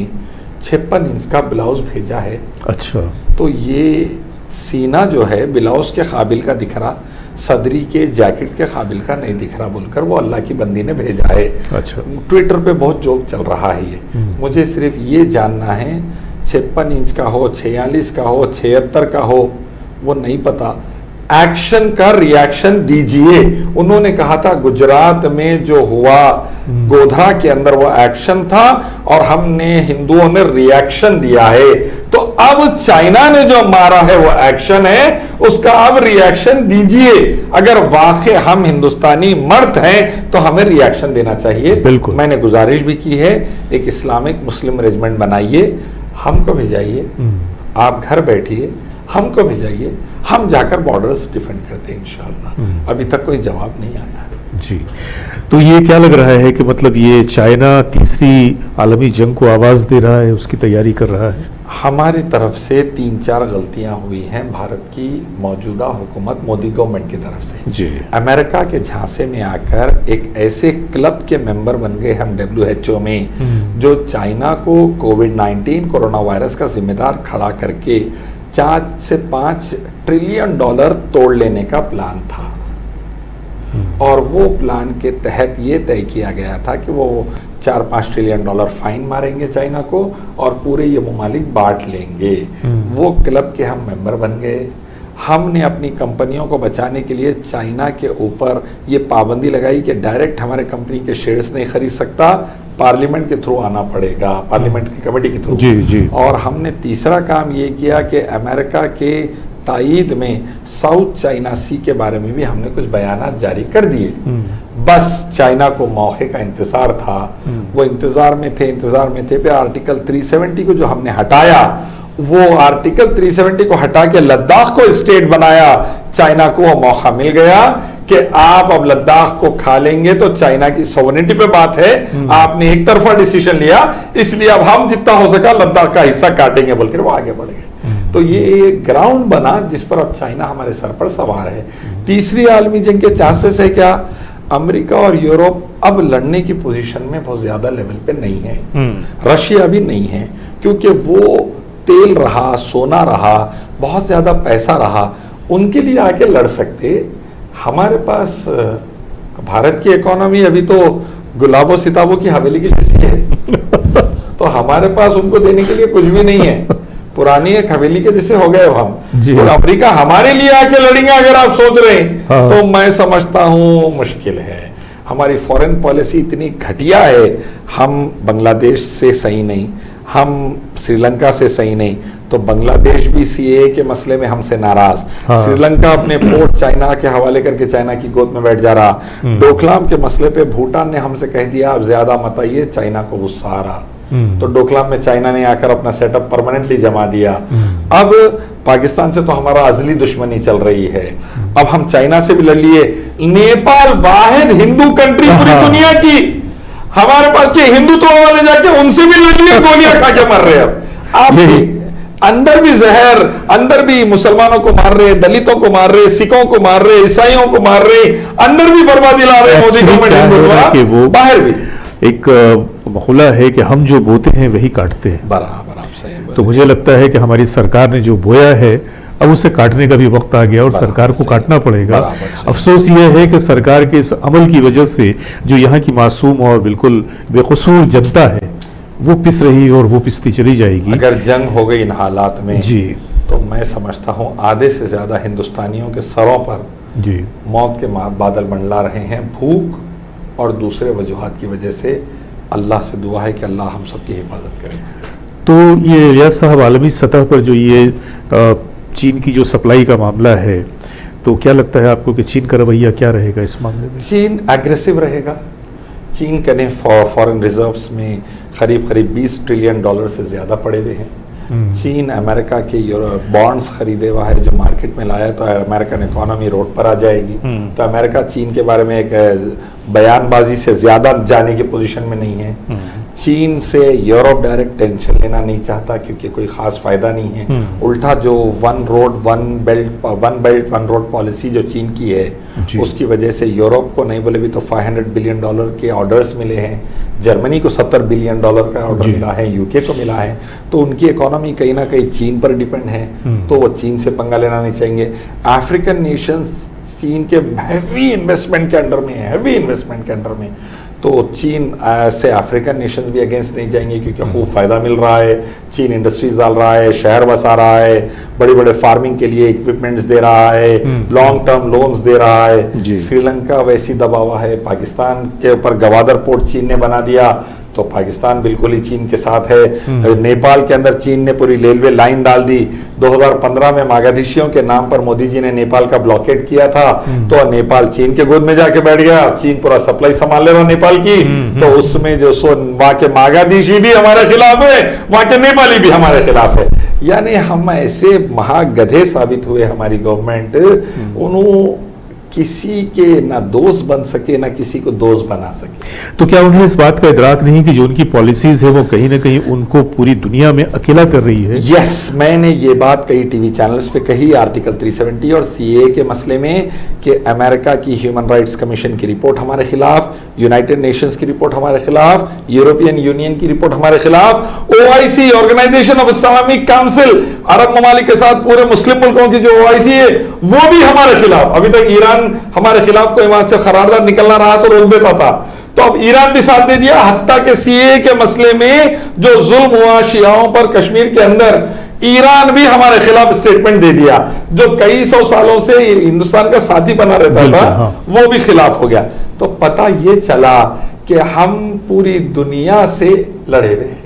56 इंच का ब्लाउज भेजा है। अच्छा, तो ये सीना जो है ब्लाउज के काबिल का दिख रहा, सदरी के जैकेट के काबिल का नहीं दिख रहा बोलकर वो अल्लाह की बंदी ने भेजा है। अच्छा, ट्विटर पे बहुत जोक चल रहा है ये। मुझे सिर्फ ये जानना है 56 इंच का हो, 46 का हो, 76 का हो, वो नहीं पता। एक्शन का रिएक्शन दीजिए। उन्होंने कहा था गुजरात में जो हुआ गोधरा के अंदर वो एक्शन था और हमने हिंदुओं ने रिएक्शन दिया है। तो अब चाइना ने जो मारा है वो एक्शन है, उसका अब रिएक्शन दीजिए। अगर वाकई हम हिंदुस्तानी मर्द हैं तो हमें रिएक्शन देना चाहिए। बिल्कुल, मैंने गुजारिश भी की है, एक इस्लामिक मुस्लिम रेजिमेंट बनाइए, हमको भेजाइए, आप घर बैठिए, हमको भेजाइए, हम जाकर बॉर्डर्स डिफेंड करते हैं इंशाअल्लाह। अभी तक कोई जवाब नहीं आया जी। तो ये क्या लग रहा है कि मतलब ये चाइना तीसरी आलमी जंग को आवाज दे रहा है, उसकी तैयारी कर रहा है? हमारी तरफ से 3-4 गलतियां हुई हैं भारत की मौजूदा हुकूमत मोदी गवर्नमेंट की तरफ से। जी। अमेरिका के झांसे में आकर एक ऐसे क्लब के मेंबर बन गए हम WHO में, जो चाइना को कोविड-19 कोरोना वायरस का जिम्मेदार खड़ा करके 4 से 5 ट्रिलियन डॉलर तोड़ लेने का प्लान था। और वो प्लान के तहत ये तय किया गया था कि वो 4-5 ट्रिलियन डॉलर फाइन मारेंगे चाइना को और पूरे ये ममालिक बांट लेंगे। वो क्लब के हम मेंबर बन गए। हमने अपनी कंपनियों को बचाने के लिए चाइना के ऊपर ये पाबंदी लगाई कि डायरेक्ट हमारे कंपनी के शेयर्स नहीं खरीद सकता, पार्लियामेंट के थ्रू आना पड़ेगा, पार्लियामेंट की कमेटी के थ्रू। जी जी। और हमने तीसरा काम ये किया कि अमेरिका के तायीद में साउथ चाइना सी के बारे में भी हमने कुछ बयानात जारी कर दिए। बस चाइना को मौके का इंतजार था, वो इंतजार में थे फिर आर्टिकल 370 को जो हमने हटाया, वो आर्टिकल 370 को हटा के लद्दाख को स्टेट बनाया। चाइना को वो मौका मिल गया कि आप अब लद्दाख को खा लेंगे तो चाइना की सोवरेनिटी पे बात है, आपने एक तरफा डिसीजन लिया, इसलिए अब हम जितना हो सका लद्दाख का हिस्सा काटेंगे बोलकर वो आगे बढ़ गए। तो ये एक ग्राउंड बना जिस पर अब चाइना हमारे सर पर सवार है। तीसरी आलमी जंग के चांसेस है क्या? अमेरिका और यूरोप अब लड़ने की पोजीशन में बहुत ज्यादा लेवल पे नहीं है। रशिया भी नहीं है, क्योंकि वो तेल रहा, सोना रहा, बहुत ज्यादा पैसा रहा, उनके लिए आके लड़ सकते। हमारे पास भारत की इकोनॉमी अभी तो गुलाबो सिताबों की हवेली की जैसी है तो हमारे पास उनको देने के लिए कुछ भी नहीं है। पुरानी एक हवेली के जैसे हो गए हम। तो अमेरिका हमारे लिए आके लड़ेंगे अगर आप सोच रहे हैं, हाँ। तो मैं समझता हूं मुश्किल है। हमारी फॉरेन पॉलिसी इतनी घटिया है, हम बांग्लादेश से सही नहीं, हम श्रीलंका से सही नहीं, तो बांग्लादेश भी सीएए के मसले में हमसे नाराज। हाँ। श्रीलंका अपने पोर्ट चाइना के हवाले करके चाइना की गोद में बैठ जा रहा। डोकलाम के मसले पे भूटान ने हमसे कह दिया अब ज्यादा मत आइए, चाइना को गुस्सा आ रहा। तो डोकलाम में चाइना ने आकर अपना सेटअप परमानेंटली जमा दिया। अब पाकिस्तान से तो हमारा अजली दुश्मनी चल रही है, अब हम चाइना से भी लड़ लिए। नेपाल वाहिद हिंदू कंट्री पूरी दुनिया की, हमारे पास के हिंदुत्व वाले जाके उनसे भी लड़ लिए, गोलियां खा के मर रहे। अब आप अंदर भी जहर, अंदर भी मुसलमानों को मार रहे, दलितों को मार रहे, सिखों को मार रहे, ईसाइयों को मार रहे, अंदर भी बर्बादी ला रहे मोदी गवर्नमेंट, बाहर भी। एक मकुला है कि हम जो बोते हैं वही काटते हैं। बराबर, आप सही। तो मुझे लगता है कि हमारी सरकार ने जो बोया है अब उसे काटने का भी वक्त आ गया और सरकार को काटना पड़ेगा। अफसोस यह है कि सरकार के इस अमल की वजह से जो यहाँ की मासूम और बिल्कुल बेकसूर जनता है वो पिस रही और वो पिसती चली जाएगी। अगर जंग हो गई इन हालात में जी, तो मैं समझता हूँ आधे से ज्यादा हिंदुस्तानियों के सरों पर जी मौत के बादल मंडला रहे हैं, भूख और दूसरे वजूहात की वजह से। अल्लाह से दुआ है कि अल्लाह हम सबकी हिफाजत करे। तो ये रियाज साहब, आलमी सतह पर जो ये चीन की जो सप्लाई का मामला है, तो क्या लगता है आपको कि चीन का रवैया क्या रहेगा इस मामले में? चीन एग्रेसिव रहेगा। चीन के फॉरेन रिजर्व्स में करीब 20 ट्रिलियन डॉलर से ज्यादा पड़े हुए हैं। चीन अमेरिका के बॉन्ड्स खरीदे हुआ है जो मार्केट में लाया, तो अमेरिकन इकोनॉमी रोड पर आ जाएगी। तो अमेरिका चीन के बारे में एक बयानबाजी से ज्यादा जाने की पोजीशन में नहीं है। चीन से यूरोप डायरेक्ट टेंशन लेना नहीं चाहता, क्योंकि कोई खास फायदा नहीं है। उल्टा जो one belt one road policy जो चीन की है, उसकी वजह से यूरोप को नहीं बोले भी तो $500 बिलियन के ऑर्डर्स मिले हैं। जर्मनी को $70 बिलियन का ऑर्डर मिला है, यूके को मिला है। तो उनकी इकोनॉमी कहीं ना कहीं चीन पर डिपेंड है, तो वो चीन से पंगा लेना नहीं चाहेंगे। अफ्रीकन नेशंस चीन के हैवी इन्वेस्टमेंट के अंडर में, तो चीन से अफ्रीकन नेशंस भी अगेंस्ट नहीं जाएंगे, क्योंकि खूब फायदा मिल रहा है। चीन इंडस्ट्रीज डाल रहा है, शहर बसा रहा है, बड़े बड़े फार्मिंग के लिए इक्विपमेंट्स दे रहा है, लॉन्ग टर्म लोन्स दे रहा है। श्रीलंका वैसी दबा हुआ है, पाकिस्तान के ऊपर गवादर पोर्ट चीन ने बना दिया, तो पाकिस्तान बिल्कुल ही चीन के साथ है। नेपाल के अंदर चीन ने पूरी रेलवे लाइन डाल दी। 2015 में मागाधीशियों के नाम पर मोदी जी ने नेपाल का ब्लॉकेट किया था, तो नेपाल चीन के गोद में जाके बैठ गया। चीन पूरा सप्लाई संभाल ले रहा नेपाल की, तो उसमें जो वहां के मागाधीशी भी हमारे खिलाफ है, वहां के नेपाली भी हमारे खिलाफ है। यानी हम ऐसे महागधे साबित हुए, हमारी गवर्नमेंट। किसी के ना दोस्त बन सके ना किसी को दोस्त बना सके। तो क्या उन्हें इस बात का इदराक नहीं कि जो उनकी पॉलिसीज है वो कहीं ना कहीं उनको पूरी दुनिया में अकेला कर रही है? यस, मैंने ये बात कई टीवी चैनल्स पे कही, आर्टिकल 370 और सीए के मसले में, कि अमेरिका की ह्यूमन राइट्स कमीशन की रिपोर्ट हमारे खिलाफ, यूनाइटेड नेशंस की रिपोर्ट हमारे खिलाफ, यूरोपियन यूनियन की रिपोर्ट हमारे खिलाफ, OIC organisation of Islamic council, अरब ममालिक के साथ पूरे मुस्लिम मुल्कों की जो ओआईसी है वो भी हमारे खिलाफ। अभी तक ईरान हमारे खिलाफ कोई वहां से करारदाद निकलना रहा तो रोक देता था, तो अब ईरान भी साथ दे दिया। हत्ता के सीए के मसले में जो जुल्म हुआ शियाओं पर कश्मीर के अंदर, ईरान भी हमारे खिलाफ स्टेटमेंट दे दिया। जो कई सौ सालों से हिंदुस्तान का साथी बना रहता था, हाँ। वो भी खिलाफ हो गया। तो पता ये चला कि हम पूरी दुनिया से लड़े हुए हैं।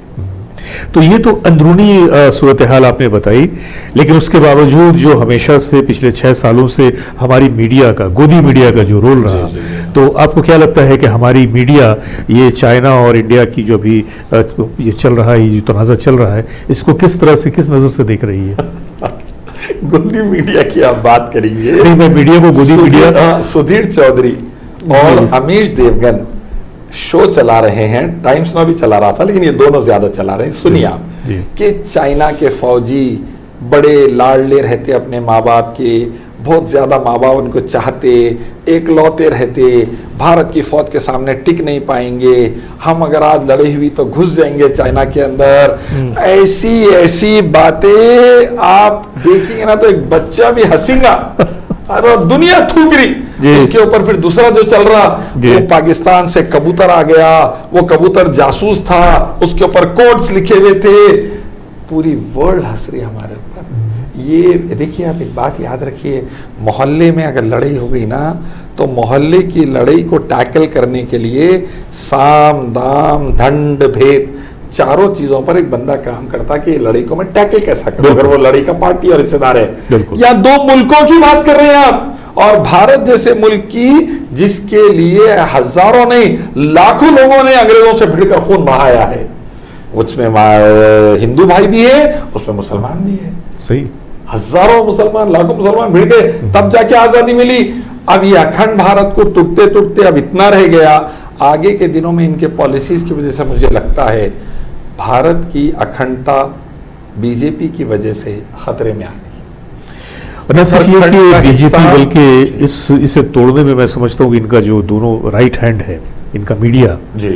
तो ये तो अंदरूनी सूरत हाल आपने बताई, लेकिन उसके बावजूद जो हमेशा से पिछले 6 सालों से हमारी मीडिया का, गोदी मीडिया का जो रोल रहा, तो आपको क्या लगता है कि हमारी मीडिया ये चाइना और इंडिया की जो भी ये चल रहा है, ये तनाज़ा चल रहा है, इसको किस तरह से, किस नज़र से देख रही है? गोदी मीडिया की आप बात करेंगे? नहीं, मैं मीडिया को गोदी मीडिया, सुधीर चौधरी और अमीश देवगन शो चला रहे हैं, टाइम्स नाउ भी चला रहा था, लेकिन ये दोनों ज्यादा चला रहे हैं। सुनिए आप कि चाइना के फौजी बड़े लाडले रहते अपने माँ बाप के, बहुत ज्यादा माँ बाप उनको चाहते, एकलौते रहते, भारत की फौज के सामने टिक नहीं पाएंगे, हम अगर आज लड़े हुई तो घुस जाएंगे चाइना के अंदर। ऐसी ऐसी बातें आप देखेंगे ना तो एक बच्चा भी हंसेगा और दुनिया थूक रही। उसके ऊपर फिर दूसरा जो चल रहा, वो पाकिस्तान से कबूतर आ गया, वो कबूतर जासूस था, उसके ऊपर कोड्स लिखे हुए थे, पूरी वर्ल्ड हंस रही हमारे ऊपर। ये देखिए, आप एक बात याद रखिए, मोहल्ले में अगर लड़ाई हो गई ना, तो मोहल्ले की लड़ाई को टैकल करने के लिए साम दाम दंड भेद चारों चीजों पर एक बंदा काम करता कि लड़ाई को मैं टैकल कैसा करूं। अगर वो लड़ाई का पार्टी और हिस्सेदार है, या दो मुल्कों की बात कर रहे हैं आप, और भारत जैसे मुल्क की, जिसके लिए हजारों नहीं लाखों लोगों ने अंग्रेजों से भिड़कर खून बहाया है, उसमें हिंदू भाई भी है, उसमें मुसलमान भी है। सही, हजारों मुसलमान, लाखों मुसलमान भिड़ गए, तब जाके आजादी मिली। अब ये अखंड भारत को टूटते टूटते अब इतना रह गया। आगे के दिनों में इनके पॉलिसीज की वजह से मुझे लगता है भारत की अखंडता बीजेपी की वजह से खतरे में आ गई। न सिर्फ ये कि बीजेपी, बल्कि इसे तोड़ने में मैं समझता हूँ कि इनका जो दोनों राइट हैंड है, इनका मीडिया, जी,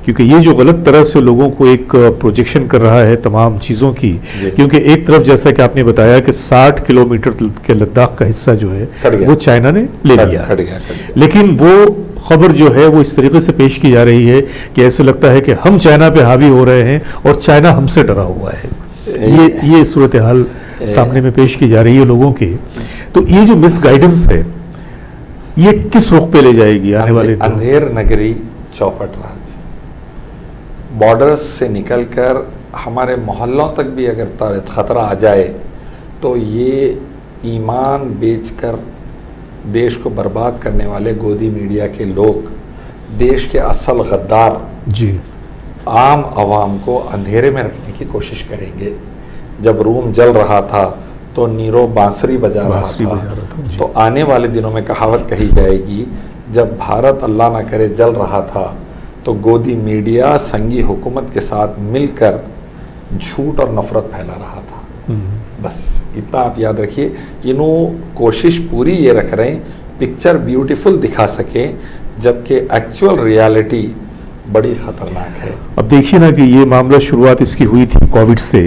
क्योंकि ये जो गलत तरह से लोगों को एक प्रोजेक्शन कर रहा है तमाम चीज़ों की, क्योंकि एक तरफ जैसा कि आपने बताया कि 60 किलोमीटर के लद्दाख का हिस्सा जो है वो चाइना ने ले लिया, लेकिन वो खबर जो है वो इस तरीके से पेश की जा रही है कि ऐसे लगता है कि हम चाइना पे हावी हो रहे हैं और चाइना हमसे डरा हुआ है। ये सूरत हाल सामने में पेश की जा रही है लोगों की। तो ये जो मिसगाइडेंस है, ये किस रुख पे ले जाएगी आने वाले? अंधेर नगरी चौपट राज, बॉर्डर्स से निकलकर हमारे मोहल्लों तक भी अगर खतरा आ जाए तो ये ईमान बेचकर देश को बर्बाद करने वाले गोदी मीडिया के लोग, देश के असल गद्दार जी, आम आवाम को अंधेरे में रखने की कोशिश करेंगे। जब रूम जल रहा था तो नीरो बांसुरी बजा रहा था। तो आने वाले दिनों में कहावत कही जाएगी, जब भारत अल्लाह ना करे जल रहा था तो गोदी मीडिया संघी हुकूमत के साथ मिलकर झूठ और नफरत फैला रहा था। बस इतना आप याद रखिए। इन्हों कोशिश पूरी ये रख रहे हैं पिक्चर ब्यूटीफुल दिखा सकें, जबकि एक्चुअल रियलिटी बड़ी खतरनाक है। अब देखिए ना कि ये मामला शुरुआत इसकी हुई थी कोविड से,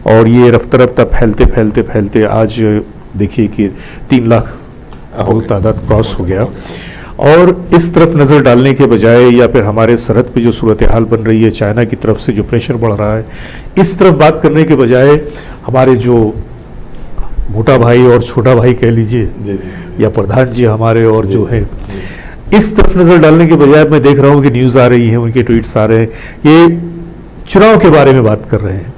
और ये रफ्ता रफ्ता फैलते फैलते फैलते आज देखिए कि 3 लाख तादाद क्रॉस हो गया। और इस तरफ नज़र डालने के बजाय, या फिर हमारे सरहद पे जो सूरत हाल बन रही है, चाइना की तरफ से जो प्रेशर बढ़ रहा है, इस तरफ बात करने के बजाय हमारे जो मोटा भाई और छोटा भाई कह लीजिए, या प्रधान जी हमारे और जो है, इस तरफ नज़र डालने के बजाय मैं देख रहा हूँ कि न्यूज़ आ रही है, उनके ट्वीट्स आ रहे हैं, ये चुनाव के बारे में बात कर रहे हैं।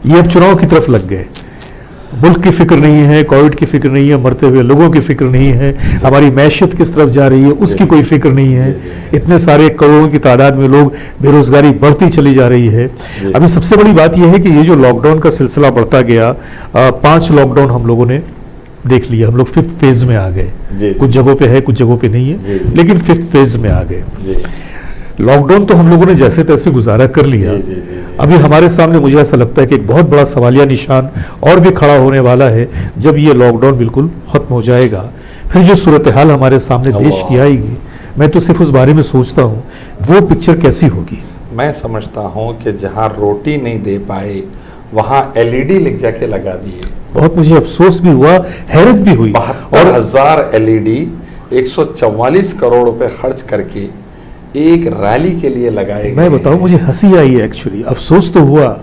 ये अब चुनाव की तरफ लग गए। मुल्क की फिक्र नहीं है, कोविड की फिक्र नहीं है, मरते हुए लोगों की फिक्र नहीं है, हमारी मैशियत किस तरफ जा रही है उसकी कोई फिक्र नहीं है। इतने सारे करोड़ों की तादाद में लोग, बेरोजगारी बढ़ती चली जा रही है। अभी सबसे बड़ी बात यह है कि ये जो लॉकडाउन का सिलसिला बढ़ता गया, 5 लॉकडाउन हम लोगों ने देख लिया, हम लोग 5th फेज में आ गए। जी। कुछ जगहों पे है, कुछ जगहों पे नहीं जी, है, जी। लेकिन 5th फेज में आ गए। जी लॉकडाउन तो हम लोगों ने जैसे तैसे गुजारा कर लिया। जी, जी, जी, जी। अभी हमारे सामने मुझे ऐसा लगता है कि एक बहुत बड़ा सवालिया निशान और भी खड़ा होने वाला है जब ये लॉकडाउन बिल्कुल खत्म हो जाएगा। फिर जो सूरत हाल हमारे सामने देश की आएगी, मैं तो सिर्फ उस बारे में सोचता हूँ वो पिक्चर कैसी होगी। मैं समझता हूँ कि जहाँ रोटी नहीं दे पाए वहाँ LED लिख जाके लगा दिए। बहुत मुझे अफसोस भी हुआ, हैरत भी हुई। 72,000 LED 144 करोड़ रुपए खर्च करके एक रैली के लिए लगाए गए। मैं बताऊं, मुझे हंसी आई है एक्चुअली, अफसोस तो हुआ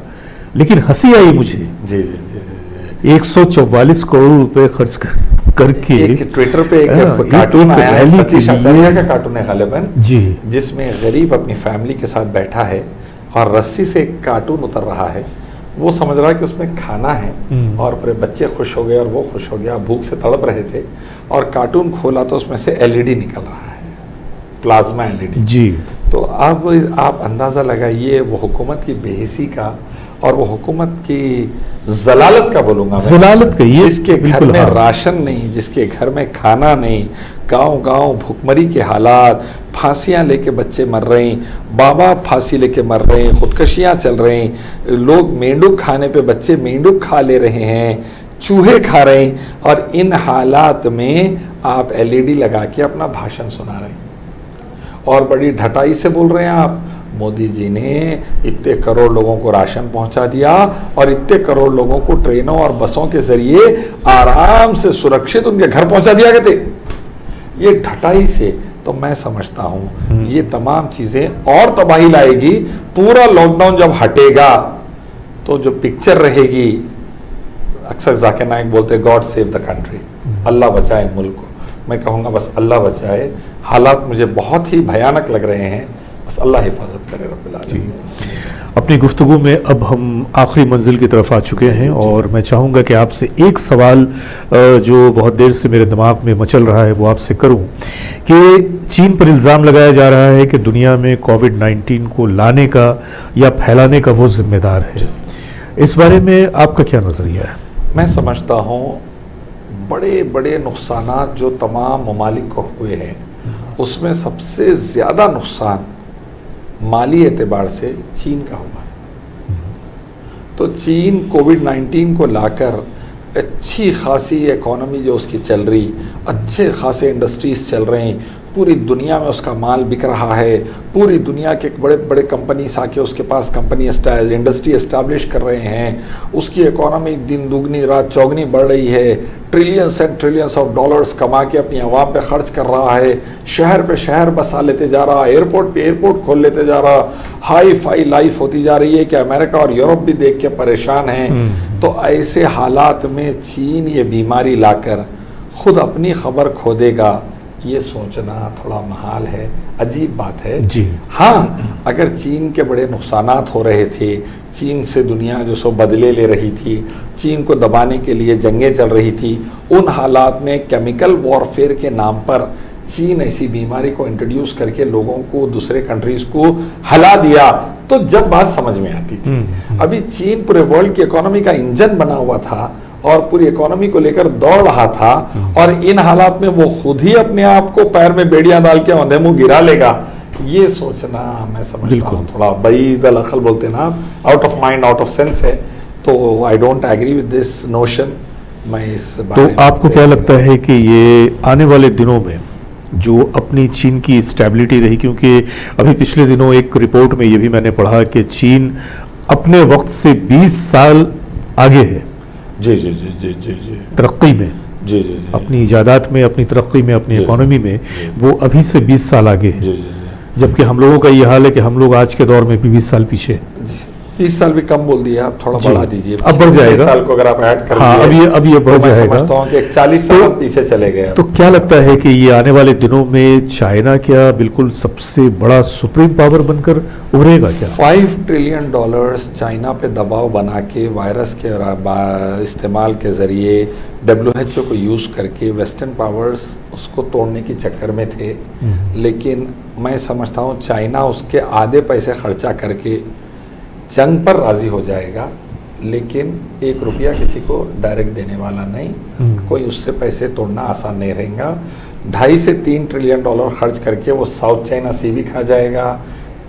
लेकिन हंसी आई मुझे। जी जी जी। 144 करोड़ रुपए खर्च करके एक ट्विटर पे एक कार्टून एक आया है, रैली के सतीश लिए। अकबरिया का कार्टून है गालिबन, जी। जिसमें गरीब अपनी फैमिली के साथ बैठा है और रस्सी से एक कार्टून उतर रहा है। वो समझ रहा है कि उसमें खाना है और पूरे बच्चे खुश हो गए और वो खुश हो गया, भूख से तड़प रहे थे और कार्टून खोला तो उसमें से LED निकल रहा है, प्लाज्मा LED। जी। तो अब आप अंदाज़ा लगाइए वो हुकूमत की बेहिसी का और वो हुकूमत की जलालत का बोलूँगा मैं। जलालत का ये जिसके घर बिल्कुल, में हाँ। राशन नहीं, जिसके घर में खाना नहीं, गांव-गांव भुखमरी के हालात, फांसियां लेके बच्चे मर रहे हैं, बाबा फांसी लेके मर रहे हैं, खुदकशियां चल रही हैं, लोग मेंढक खाने पे बच्चे मेंढक खा ले रहे हैं, चूहे खा रहे हैं और इन हालात में आप LED लगा के अपना भाषण सुना रहे हैं और बड़ी ढटाई से बोल रहे हैं आप मोदी जी ने इतने करोड़ लोगों को राशन पहुंचा दिया और इतने करोड़ लोगों को ट्रेनों और बसों के जरिए आराम से सुरक्षित उनके घर पहुंचा दिया गए थे। ये ढटाई से तो मैं समझता हूं ये तमाम चीजें और तबाही लाएगी। पूरा लॉकडाउन जब हटेगा तो जो पिक्चर रहेगी, अक्सर जाकिर नाइक बोलते गॉड सेव द कंट्री, अल्लाह बचाए मुल्क को। मैं कहूँगा बस अल्लाह बचाए। हालात मुझे बहुत ही भयानक लग रहे हैं, बस अल्लाह हिफाजत करे रब्बिल आलमीन। अपनी गुफ्तगू में अब हम आखिरी मंजिल की तरफ आ चुके हैं और मैं चाहूँगा कि आपसे एक सवाल जो बहुत देर से मेरे दिमाग में मचल रहा है वो आपसे करूँ कि चीन पर इल्ज़ाम लगाया जा रहा है कि दुनिया में कोविड-19 को लाने का या फैलाने का वो जिम्मेदार है। इस बारे में आपका क्या नज़रिया है? मैं समझता हूँ बड़े बड़े नुकसानात जो तमाम ममालिक को हुए हैं उसमें सबसे ज़्यादा नुकसान माली एतबार से चीन का हुआ है। तो चीन कोविड-19 को लाकर अच्छी खासी इकोनॉमी जो उसकी चल रही, अच्छे खासे इंडस्ट्रीज चल रहे हैं, पूरी दुनिया में उसका माल बिक रहा है, पूरी दुनिया के बड़े बड़े कंपनीज आके उसके पास कंपनी इंडस्ट्री एस्टैब्लिश कर रहे हैं, उसकी इकोनॉमी दिन दुगनी रात चौगनी बढ़ रही है, trillions and trillions of dollars कमा के अपनी आवाम पे खर्च कर रहा है, शहर पे शहर बसा लेते जा रहा, एयरपोर्ट पे एयरपोर्ट खोल लेते जा रहा, हाई फाई लाइफ होती जा रही है कि अमेरिका और यूरोप भी देख के परेशान हैं। तो ऐसे हालात में चीन ये बीमारी लाकर खुद अपनी खबर खो देगा, ये सोचना थोड़ा महाल है, अजीब बात है जी। हाँ, अगर चीन के बड़े नुकसानात हो रहे थे, चीन से दुनिया जो सो बदले ले रही थी, चीन को दबाने के लिए जंगें चल रही थी, उन हालात में केमिकल वॉरफेयर के नाम पर चीन ऐसी बीमारी को इंट्रोड्यूस करके लोगों को, दूसरे कंट्रीज को हला दिया, तो जब बात समझ में आती थी। अभी चीन पूरे वर्ल्ड की इकोनॉमी का इंजन बना हुआ था और पूरी इकोनॉमी को लेकर दौड़ रहा था और इन हालात में वो खुद ही अपने आप को पैर में बेड़ियां डाल के औंधे मुंह गिरा लेगा, ये सोचना मैं समझता हूँ थोड़ा बईद अल अकल बोलते ना, out of mind out of sense है। तो I don't agree with this notion. मैं इस तो आपको क्या लगता है कि ये आने वाले दिनों में जो अपनी चीन की स्टेबिलिटी रही, क्योंकि अभी पिछले दिनों एक रिपोर्ट में ये भी मैंने पढ़ा कि चीन अपने वक्त से 20 साल आगे है जी जी जी जी जी जी तरक्की में, जी जी जी अपनी इजादात में, अपनी तरक्की में, अपनी इकोनॉमी में वो अभी से 20 साल आगे है। जी जी जबकि हम लोगों का ये हाल है कि हम लोग आज के दौर में भी 20 साल पीछे हैं। 20 साल भी कम बोल दिया, आप थोड़ा जी। बढ़ा दीजिए, अब बढ़ जाएगा। 6 साल को अगर आप ऐड कर हाँ, दीजिए, अब ये बढ़ तो मैं जाएगा। समझता हूँ कि 40 साल पीछे चले गए। तो क्या लगता है कि ये आने वाले दिनों में चाइना क्या बिल्कुल सबसे बड़ा सुप्रीम पावर बनकर उभरेगा क्या? $5 ट्रिलियन चाइना पे दबाव बना के वायरस के इस्तेमाल के जरिए WHO को यूज़ करके वेस्टर्न पावर्स उसको तोड़ने के चक्कर में थे। लेकिन मैं समझता हूँ चाइना उसके आधे पैसे खर्चा करके जंग पर राजी हो जाएगा लेकिन 1 रुपया किसी को डायरेक्ट देने वाला नहीं, कोई उससे पैसे तोड़ना आसान नहीं रहेगा। 2.5 से 3 ट्रिलियन डॉलर खर्च करके वो साउथ चाइना सी भी खा जाएगा,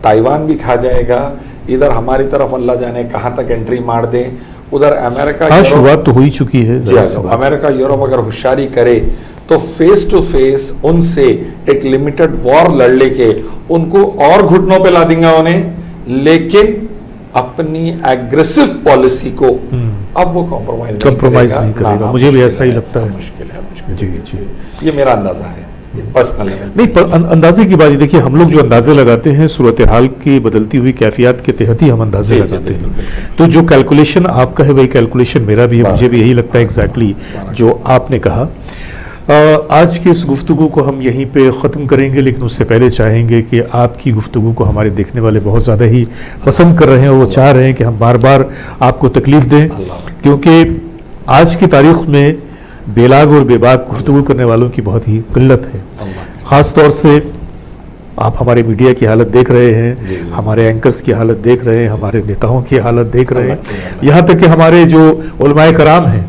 ताइवान भी खा जाएगा, इधर हमारी तरफ अल्लाह जाने कहाँ तक एंट्री मार दे, उधर अमेरिका शुरुआत तो हो ही चुकी है। अमेरिका यूरोप अगर होशियारी करे तो फेस टू फेस उनसे एक लिमिटेड वॉर लड़ लेके उनको और घुटनों पे ला देंगे उन्हें, लेकिन अपनी एग्रेसिव पॉलिसी को अब वो कॉम्प्रोमाइज नहीं करेगा। मुझे भी ऐसा ही लगता है। मुश्किल है। जी जी, ये मेरा अंदाजा है पर्सनल लेवल। नहीं, पर अंदाजे की बात देखिए, हम लोग जो अंदाजे लगाते हैं सूरत हाल की बदलती हुई कैफियत के तहत ही हम अंदाजे लगाते हैं। तो जो कैलकुलेशन आपका है वही कैलकुलेशन मेरा भी है। मुझे भी यही लगता है एग्जैक्टली जो आपने कहा। आज की इस गुफ्तगू को हम यहीं पे ख़त्म करेंगे, लेकिन उससे पहले चाहेंगे कि आपकी गुफ्तगू को हमारे देखने वाले बहुत ज़्यादा ही पसंद कर रहे हैं और वो चाह रहे हैं कि हम बार बार आपको तकलीफ़ दें, क्योंकि आज की तारीख़ में बेलाग और बेबाक गुफ्तगू करने वालों की बहुत ही किल्लत है। ख़ास तौर से आप हमारे मीडिया की हालत देख रहे हैं, हमारे एंकर्स की हालत देख रहे हैं, हमारे नेताओं की हालत देख रहे हैं, यहाँ तक कि हमारे जो उलमाए कराम हैं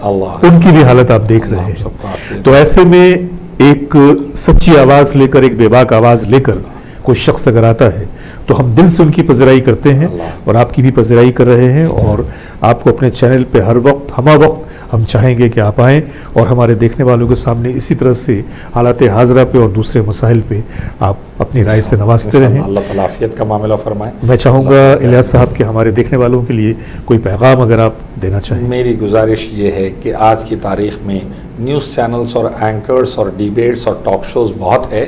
उनकी भी हालत आप देख रहे हैं। तो ऐसे में एक सच्ची आवाज़ लेकर, एक बेबाक आवाज़ लेकर कोई शख्स अगर आता है तो हम दिल से उनकी पजराई करते हैं और आपकी भी पजराई कर रहे हैं। और आपको अपने चैनल पे हर वक्त हमा वक्त हम चाहेंगे कि आप आएँ और हमारे देखने वालों के सामने इसी तरह से हालात हाजरा पे और दूसरे मसाइल पे आप अपनी राय से नवाजते रहें। अल्लाह ताला आफियत का मामला फरमाए। मैं चाहूँगा इलियास साहब के हमारे देखने वालों के लिए कोई पैगाम अगर आप देना चाहें। मेरी गुजारिश ये है कि आज की तारीख में न्यूज़ चैनल्स और एंकर्स और डिबेट्स और टॉक शोज़ बहुत है,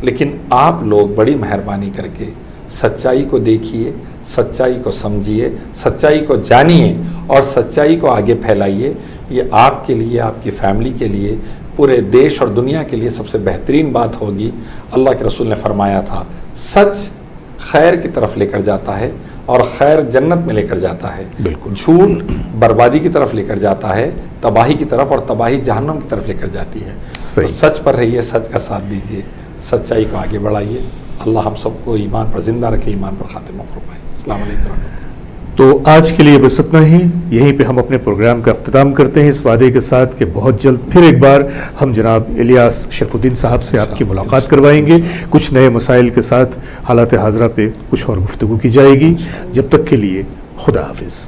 लेकिन आप लोग बड़ी मेहरबानी करके सच्चाई को देखिए, सच्चाई को समझिए, सच्चाई को जानिए और सच्चाई को आगे फैलाइए। ये आपके लिए, आपकी फैमिली के लिए, पूरे देश और दुनिया के लिए सबसे बेहतरीन बात होगी। अल्लाह के रसूल ने फरमाया था, सच खैर की तरफ लेकर जाता है और खैर जन्नत में लेकर जाता है, बिल्कुल। झूठ बर्बादी की तरफ लेकर जाता है, तबाही की तरफ, और तबाही जहन्नम की तरफ लेकर जाती है। तो सच पर रहिए, सच का साथ दीजिए, सच्चाई को आगे बढ़ाइए। अल्लाह हम सबको ईमान पर जिंदा रखे, ईमान पर खातिमा फरमाए। अस्सलाम वालेकुम। तो आज के लिए बस इतना ही। यहीं पे हम अपने प्रोग्राम का अख्तिताम करते हैं इस वादे के साथ कि बहुत जल्द फिर एक बार हम जनाब इलियास शरफुद्दीन साहब से आपकी मुलाकात करवाएंगे। कुछ नए मसाइल के साथ हालात हाजरा पे कुछ और गुफ्तगू की जाएगी। जब तक के लिए खुदा हाफिज़।